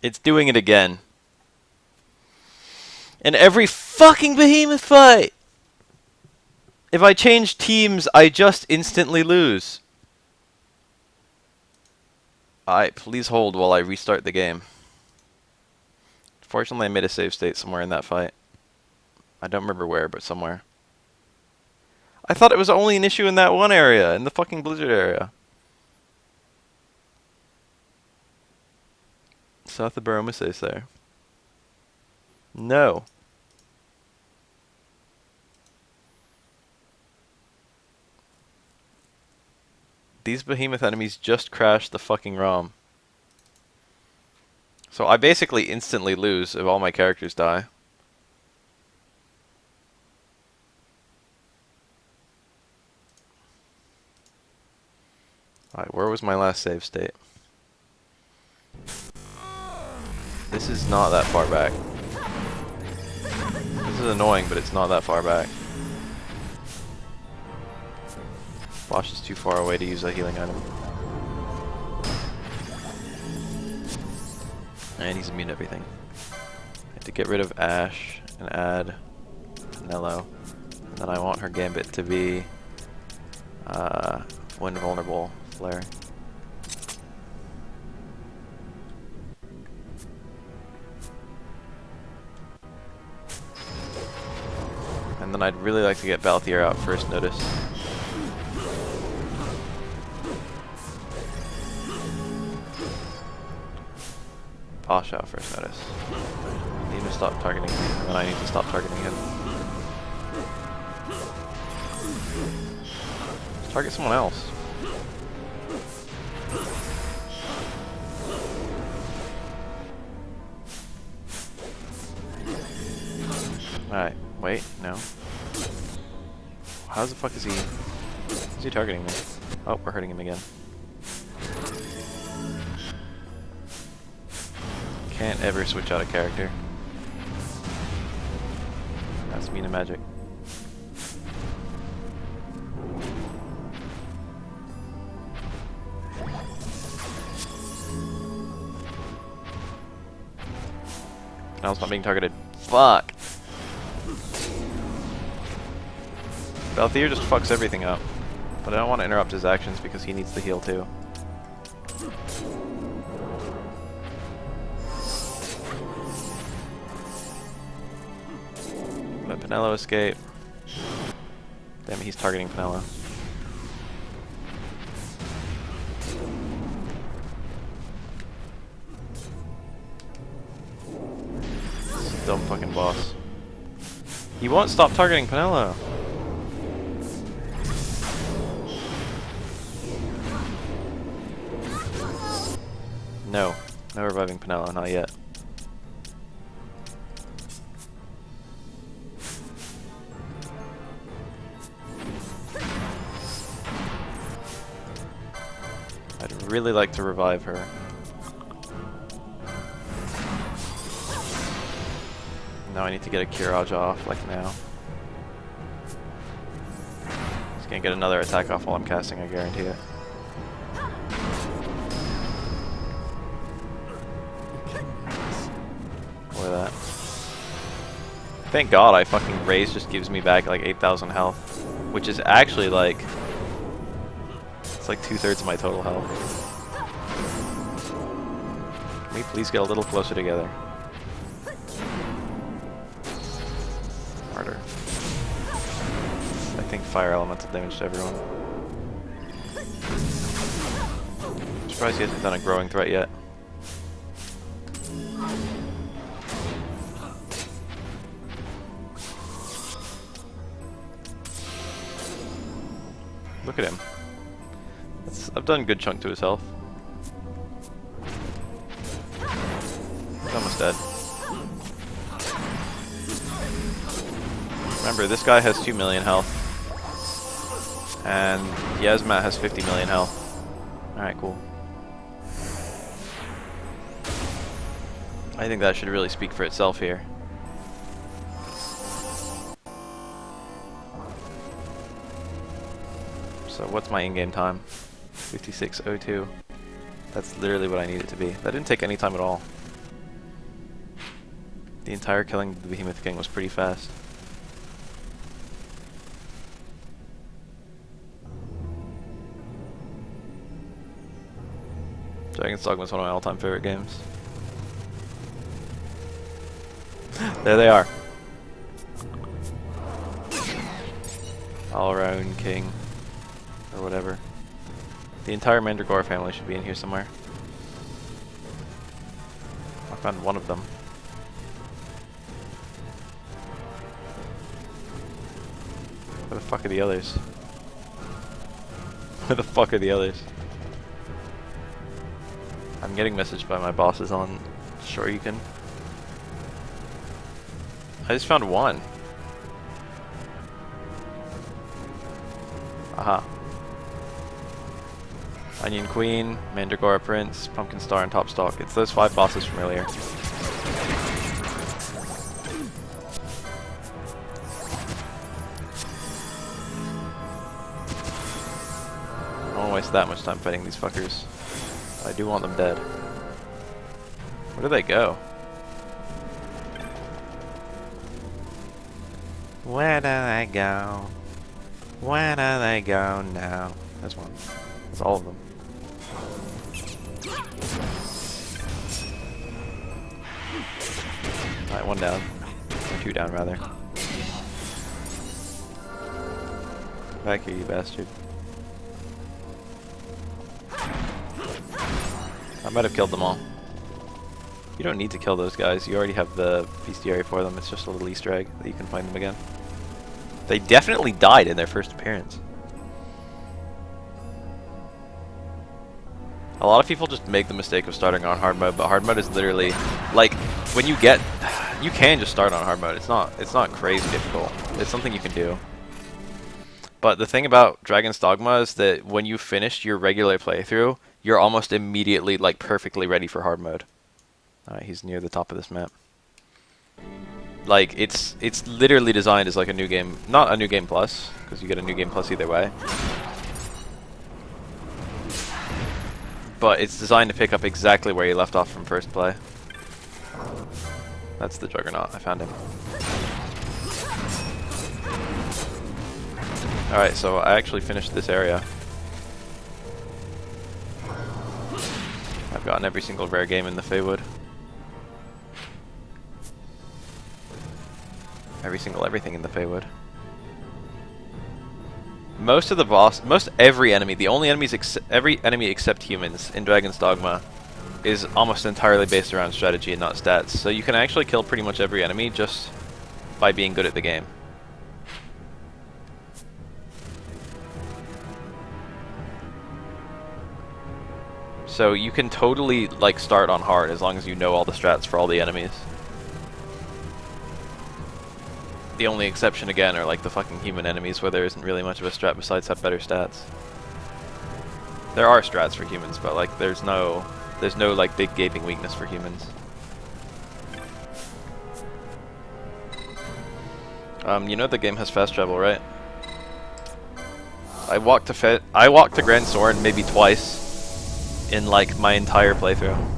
It's doing it again. In every fucking behemoth fight! If I change teams, I just instantly lose. Alright, please hold while I restart the game. Fortunately, I made a save state somewhere in that fight. I don't remember where, but somewhere. I thought it was only an issue in that one area, in the fucking blizzard area. South of Baromus is there. No. These behemoth enemies just crashed the fucking ROM. So I basically instantly lose if all my characters die. Alright, where was my last save state? This is not that far back. This is annoying, but it's not that far back. Bosch is too far away to use a healing item. And he's immune to everything. I have to get rid of Ash and add Nello. And then I want her gambit to be when vulnerable flare. And then I'd really like to get Balthier out first notice. Bosch out first notice. I need to stop targeting me, and then I need to stop targeting him. Let's target someone else. Alright, wait, no. How the fuck is he? Is he targeting me? Oh, we're hurting him again. Can't ever switch out a character. That's Mina magic. Now it's not being targeted. Fuck! Balthier just fucks everything up. But I don't want to interrupt his actions because he needs to heal too. Let Penelo escape. Damn it, he's targeting Penelo. Dumb fucking boss. He won't stop targeting Penelo. No. No reviving Penelo, not yet. I'd really like to revive her. Now I need to get a Kiraj off, like now. He's gonna get another attack off while I'm casting, I guarantee it. Look at that. Thank God I fucking raise just gives me back like 8,000 health, which is actually like, it's like 2/3 of my total health. Can we please get a little closer together? Harder. I think fire elemental damage to everyone. I'm surprised he hasn't done a growing threat yet. Look at him. I've done a good chunk to his health. He's almost dead. Remember, this guy has 2 million health. And Yasmat has 50 million health. Alright, cool. I think that should really speak for itself here. So what's my in-game time? 56:02. That's literally what I need it to be. That didn't take any time at all. The entire killing of the Behemoth King was pretty fast. Dragon's Dogma is one of my all-time favorite games. There they are. All-around king. Or whatever. The entire Mandragora family should be in here somewhere. I found one of them. Where the fuck are the others? Where the fuck are the others? I'm getting messaged by my bosses on Sure You Can. I just found one. Aha. Onion Queen, Mandragora Prince, Pumpkin Star, and Top Stalk. It's those 5 bosses from earlier. I don't want to waste that much time fighting these fuckers. I do want them dead. Where do they go? Where do they go? Where do they go now? There's one. That's all of them. Alright, 1 down. Or 2 down, rather. Back here, you bastard. I might have killed them all. You don't need to kill those guys. You already have the bestiary for them. It's just a little Easter egg that you can find them again. They definitely died in their first appearance. A lot of people just make the mistake of starting on hard mode, but hard mode is literally like when you get, you can just start on hard mode. It's not crazy difficult. It's something you can do. But the thing about Dragon's Dogma is that when you finished your regular playthrough, you're almost immediately like perfectly ready for hard mode. Alright, he's near the top of this map. Like it's literally designed as like a new game, not a new game plus, because you get a new game plus either way. But it's designed to pick up exactly where you left off from first play. That's the Juggernaut. I found him. Alright, so I actually finished this area. I've gotten every single rare game in the Feywood. Every single everything in the Feywood. Most of the boss, most every enemy, the only enemies, every enemy except humans in Dragon's Dogma is almost entirely based around strategy and not stats. So you can actually kill pretty much every enemy just by being good at the game. So you can totally like start on hard as long as you know all the strats for all the enemies. The only exception again are like the fucking human enemies where there isn't really much of a strat besides have better stats. There are strats for humans, but like there's no like big gaping weakness for humans. You know the game has fast travel, right? I walked to Grand Soren maybe twice in like my entire playthrough.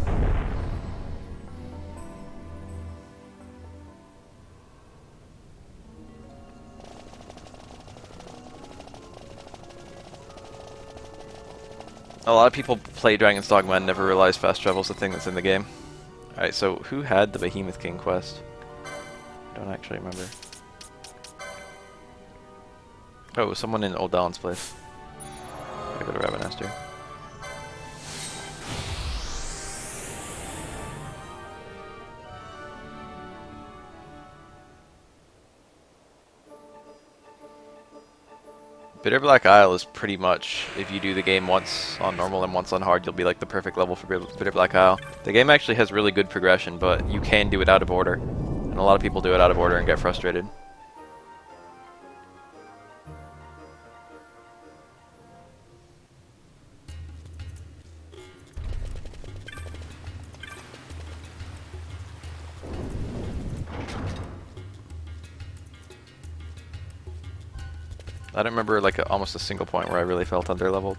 A lot of people play Dragon's Dogma and never realize fast travel's the thing that's in the game. Alright, so who had the Behemoth King quest? I don't actually remember. Oh, it was someone in Old Dawn's place. Gotta go to Rabbit Nester. Bitter Black Isle is pretty much, if you do the game once on normal and once on hard, you'll be like the perfect level for Bitter Black Isle. The game actually has really good progression, but you can do it out of order. And a lot of people do it out of order and get frustrated. I don't remember like almost a single point where I really felt underleveled.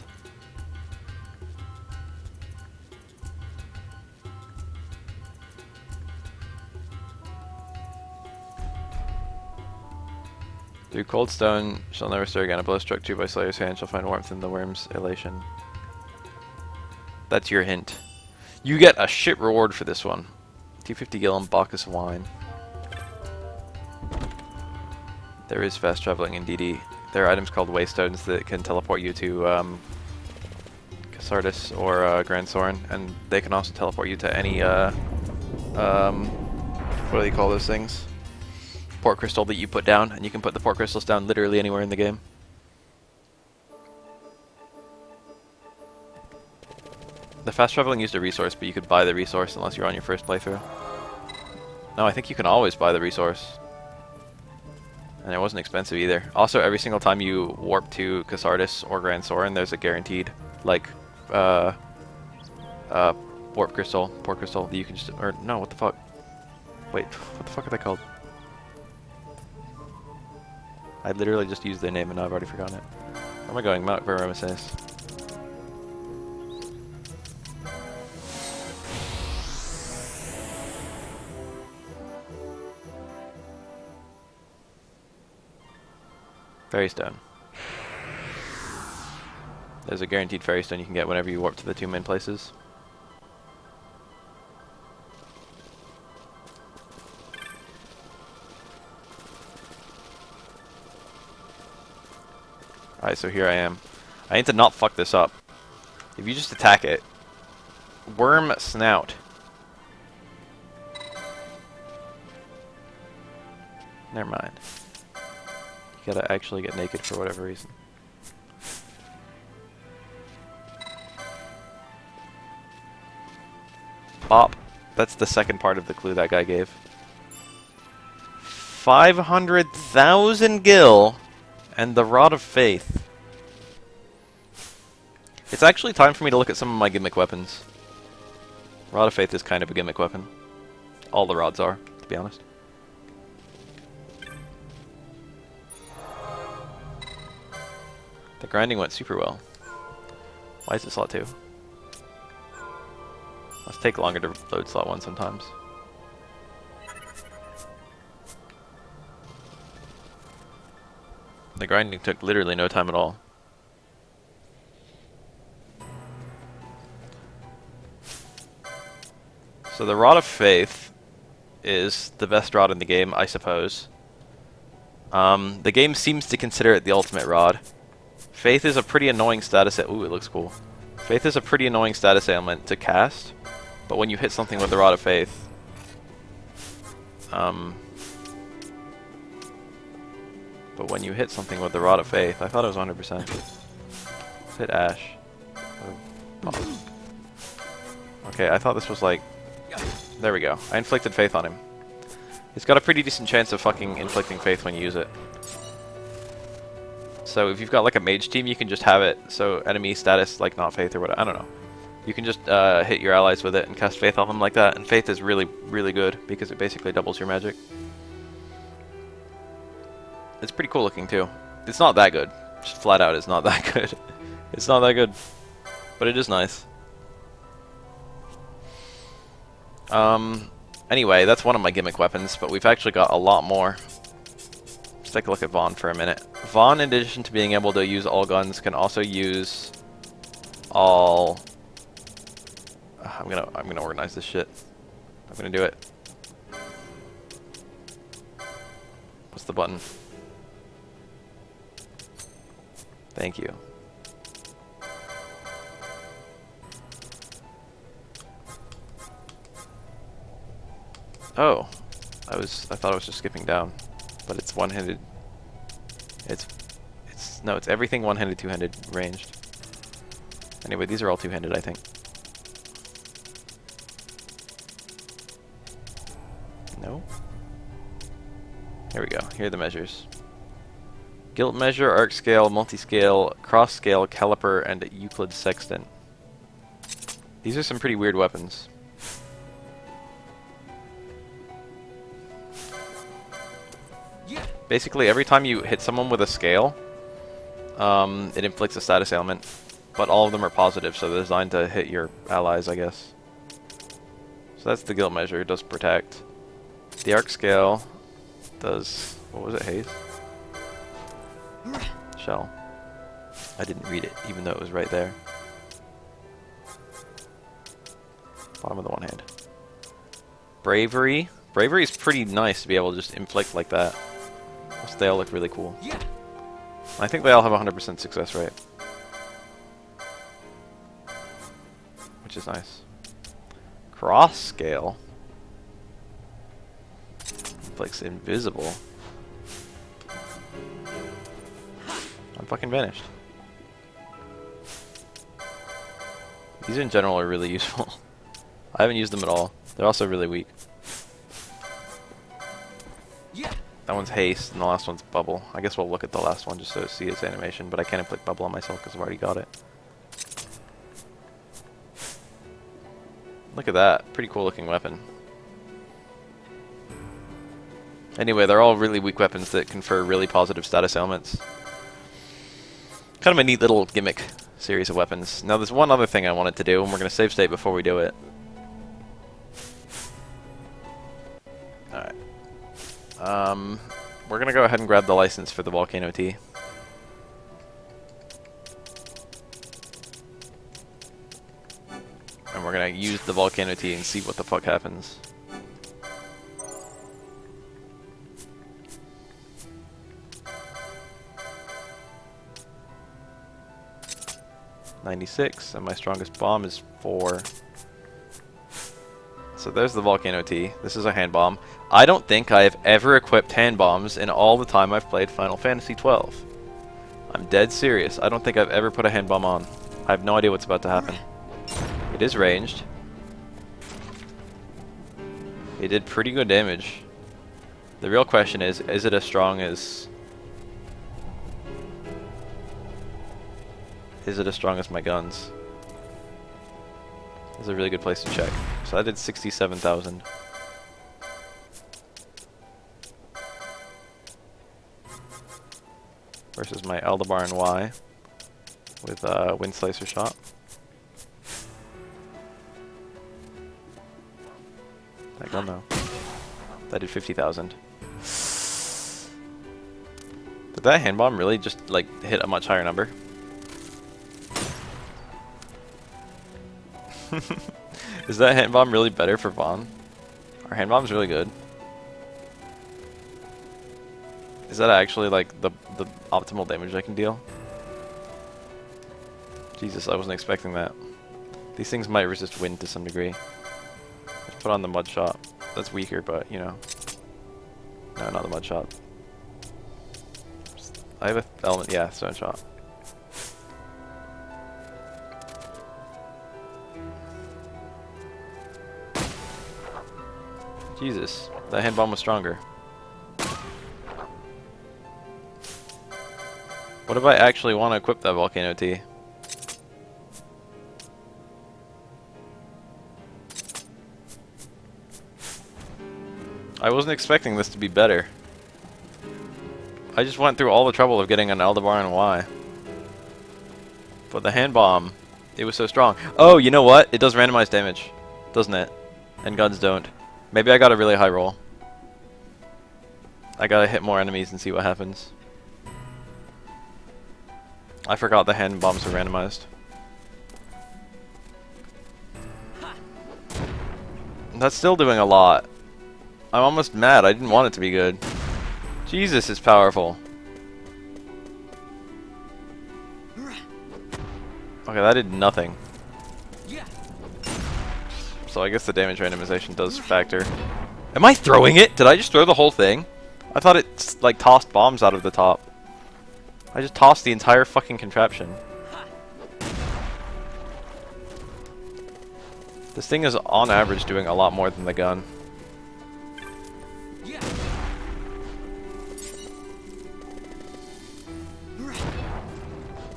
Through cold stone shall never stir again. A blow struck true by Slayer's hand shall find warmth in the worm's elation. That's your hint. You get a shit reward for this one. 250 gallon Bacchus wine. There is fast traveling in DD. There are items called Waystones that can teleport you to Casardis or Grand Soren, and they can also teleport you to any what do they call those things? Port crystal that you put down, and you can put the port crystals down literally anywhere in the game. The fast traveling used a resource, but you could buy the resource unless you're on your first playthrough. No, I think you can always buy the resource. And it wasn't expensive either. Also, every single time you warp to Casardis or Grand Soren, there's a guaranteed, like, warp crystal, port crystal that you can just, or no, what the fuck? Wait, what the fuck are they called? I literally just used their name and now I've already forgotten it. Where am I going? Mount Parameses. Fairy Stone. There's a guaranteed Fairy Stone you can get whenever you warp to the 2 main places. Alright, so here I am. I need to not fuck this up. If you just attack it. Worm Snout. Never mind. You gotta actually get naked for whatever reason. Bop. That's the second part of the clue that guy gave. 500,000 gil and the Rod of Faith. It's actually time for me to look at some of my gimmick weapons. Rod of Faith is kind of a gimmick weapon. All the rods are, to be honest. The grinding went super well. Why is it slot 2? Must take longer to load slot 1 sometimes. The grinding took literally no time at all. So the Rod of Faith is the best rod in the game, I suppose. The game seems to consider it the ultimate rod. Faith is a pretty annoying status. Ooh, it looks cool. Faith is a pretty annoying status ailment to cast, but when you hit something with the Rod of Faith, I thought it was 100%. Let's hit Ash. Oh. Okay, I thought this was like... There we go. I inflicted Faith on him. He's got a pretty decent chance of fucking inflicting Faith when you use it. So if you've got like a mage team, you can just have it so enemy status like not Faith or whatever. I don't know. You can just hit your allies with it and cast Faith on them like that. And Faith is really, really good because it basically doubles your magic. It's pretty cool looking too. It's not that good. Just flat out, it's not that good. It's not that good. But it is nice. Anyway, that's one of my gimmick weapons, but we've actually got a lot more. Let's take a look at Vaughn for a minute. Vaughn, in addition to being able to use all guns, can also use all... I'm gonna organize this shit. I'm gonna do it. What's the button? Thank you. Oh, I thought I was just skipping down, but it's one-handed. It's everything one-handed, two-handed, ranged. Anyway, these are all two-handed, I think. No. Here we go. Here are the measures. Gilt measure, arc scale, multi-scale, cross scale, caliper, and Euclid sextant. These are some pretty weird weapons. Basically, every time you hit someone with a scale, it inflicts a status ailment, but all of them are positive, so they're designed to hit your allies, I guess. So that's the guilt measure, it does protect. The arc scale does, what was it, haste? Shell. I didn't read it, even though it was right there. Bottom of the one hand. Bravery. Bravery is pretty nice to be able to just inflict like that. They all look really cool. I think they all have 100% success rate, which is nice. Cross scale inflicts invisible. I'm fucking vanished. These in general are really useful. I haven't used them at all. They're also really weak. That one's haste, and the last one's bubble. I guess we'll look at the last one just to see its animation, but I can't inflict bubble on myself because I've already got it. Look at that. Pretty cool looking weapon. Anyway, they're all really weak weapons that confer really positive status ailments. Kind of a neat little gimmick series of weapons. Now there's one other thing I wanted to do, and we're going to save state before we do it. Alright. We're going to go ahead and grab the license for the Volcano T. And we're going to use the Volcano T and see what the fuck happens. .96, and my strongest bomb is 4. So there's the Volcano T. This is a hand bomb. I don't think I have ever equipped hand bombs in all the time I've played Final Fantasy XII. I'm dead serious. I don't think I've ever put a hand bomb on. I have no idea what's about to happen. It is ranged. It did pretty good damage. The real question is it as strong as... Is it as strong as my guns? This is a really good place to check. So I did 67,000. Versus my Aldebaran Y with Wind Slicer shot. That gun though. That did 50,000. Did that hand bomb really just like hit a much higher number? Is that hand bomb really better for Vaughn? Our hand bomb's really good. Is that actually like the optimal damage I can deal? Jesus, I wasn't expecting that. These things might resist wind to some degree. Let's put on the mud shot. That's weaker, but you know. No, not the mud shot. I have a element, yeah, stone shot. Jesus, that hand bomb was stronger. What if I actually want to equip that Volcano T? I wasn't expecting this to be better. I just went through all the trouble of getting an Aldebaran Y. But the hand bomb, it was so strong. Oh, you know what? It does randomized damage, doesn't it? And guns don't. Maybe I got a really high roll. I gotta hit more enemies and see what happens. I forgot the hand bombs are randomized. That's still doing a lot. I'm almost mad. I didn't want it to be good. Jesus, it's powerful. Okay, that did nothing. So I guess the damage randomization does factor. Am I throwing it? Did I just throw the whole thing? I thought it like tossed bombs out of the top. I just tossed the entire fucking contraption. This thing is on average doing a lot more than the gun.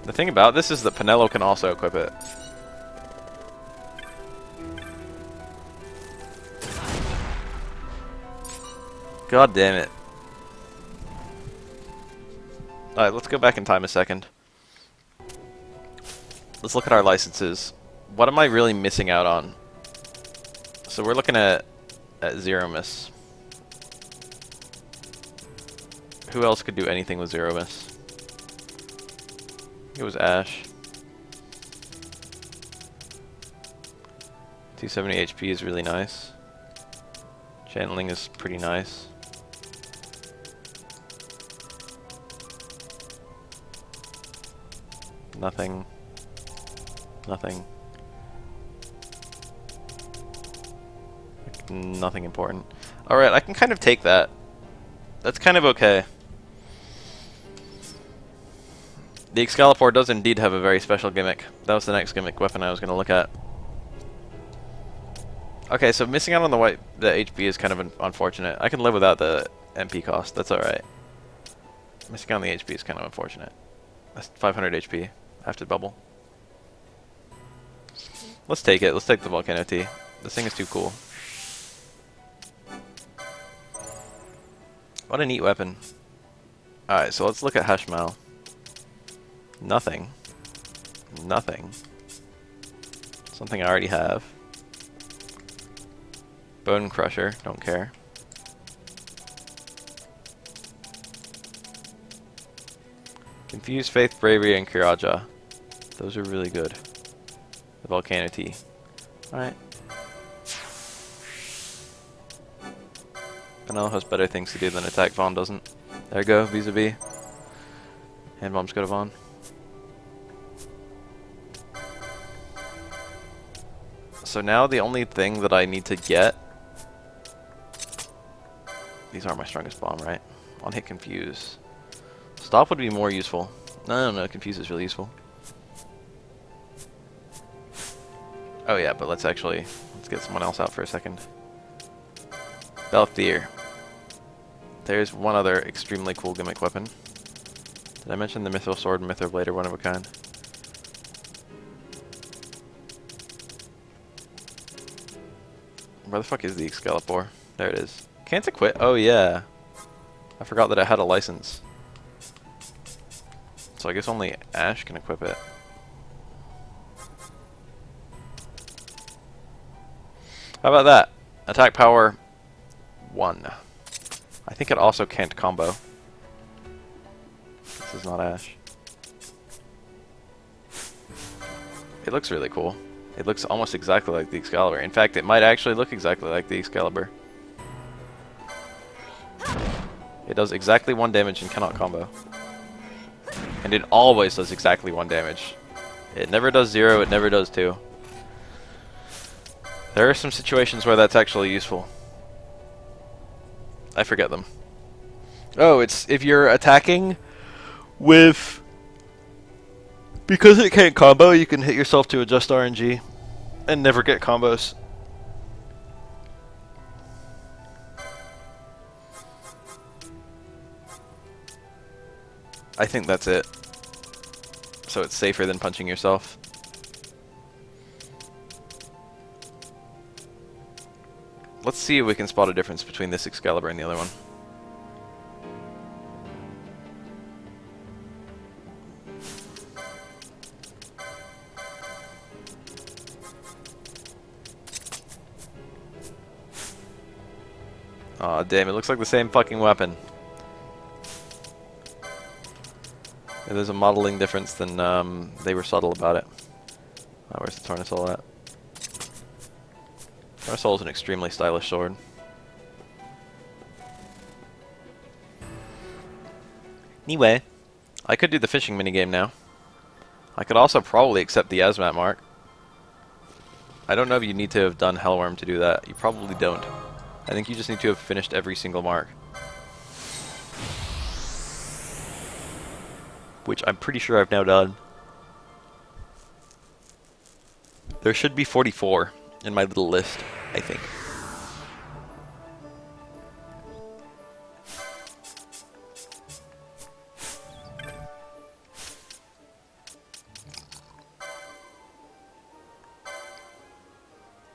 The thing about this is that Penelo can also equip it. God damn it. Alright, let's go back in time a second. Let's look at our licenses. What am I really missing out on? So we're looking at Zero Miss. Who else could do anything with Zero Miss? It was Ash. 270 HP is really nice. Channeling is pretty nice. Nothing. Nothing. Nothing important. Alright, I can kind of take that. That's kind of okay. The Excalibur does indeed have a very special gimmick. That was the next gimmick weapon I was going to look at. Okay, so missing out on the HP is kind of unfortunate. I can live without the MP cost. That's alright. Missing out on the HP is kind of unfortunate. That's 500 HP. I have to bubble. Let's take it. Let's take the Volcano T. This thing is too cool. What a neat weapon. Alright, so let's look at Hashmal. Nothing. Nothing. Something I already have. Bone Crusher, don't care. Confused Faith, Bravery, and Kiraja. Those are really good. The Volcano Tea. Alright. Vanilla has better things to do than attack. Vaughn doesn't. There we go, vis-a-vis. Hand bombs go to Vaughn. So now the only thing that I need to get... These aren't my strongest bomb, right? One hit Confuse. Stop would be more useful. No, Confuse is really useful. Oh yeah, but let's get someone else out for a second. Belthier. There's one other extremely cool gimmick weapon. Did I mention the Mithril Sword and Mithril Blade are one of a kind? Where the fuck is the Excalibur? There it is. Can't it quit? Oh yeah. I forgot that it had a license. So I guess only Ash can equip it. How about that? Attack power 1. I think it also can't combo. This is not Ash. It looks really cool. It looks almost exactly like the Excalibur. In fact, it might actually look exactly like the Excalibur. It does exactly 1 damage and cannot combo. And it always does exactly 1 damage. It never does 0, it never does 2. There are some situations where that's actually useful. I forget them. Oh, it's if you're attacking with... Because it can't combo, you can hit yourself to adjust RNG and never get combos. I think that's it. So it's safer than punching yourself. Let's see if we can spot a difference between this Excalibur and the other one. Aw, damn, it looks like the same fucking weapon. If there's a modeling difference, then they were subtle about it. Oh, where's the Tornasol at? Tornasol is an extremely stylish sword. Anyway, I could do the fishing minigame now. I could also probably accept the Azmat mark. I don't know if you need to have done Hellworm to do that. You probably don't. I think you just need to have finished every single mark. Which I'm pretty sure I've now done. There should be 44 in my little list, I think.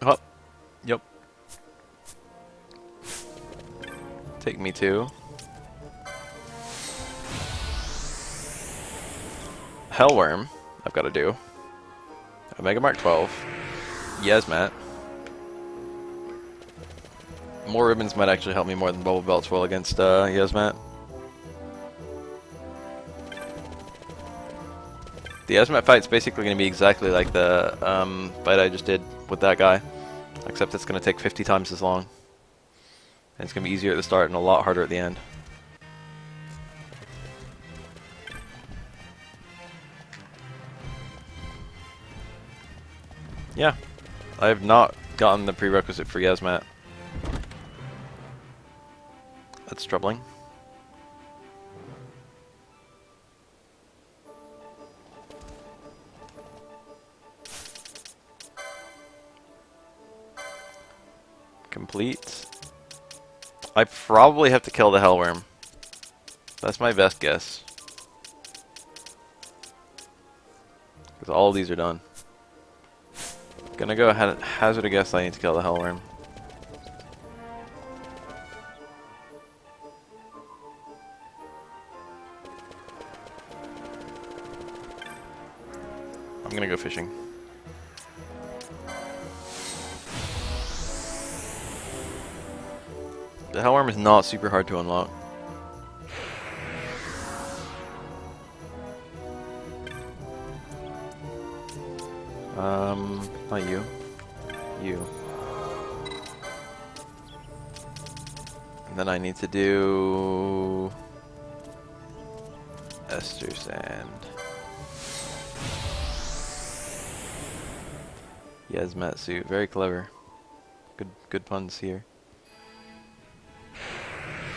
Oh, yep. Take me to Hellworm. I've got to do Omega Mark 12. Yasmat. More ribbons might actually help me more than Bubble Belts will against Yasmat. The Yasmat fight's basically going to be exactly like the fight I just did with that guy, except it's going to take 50 times as long. And it's going to be easier at the start and a lot harder at the end. Yeah, I have not gotten the prerequisite for Yasmat. That's troubling. Complete. I probably have to kill the Hellworm. That's my best guess. Because all of these are done. Gonna go ahead and hazard a guess I need to kill the hellworm. I'm gonna go fishing. The hellworm is not super hard to unlock. Not you. You. And then I need to do Ester Sand. Hazmat suit, very clever. Good puns here.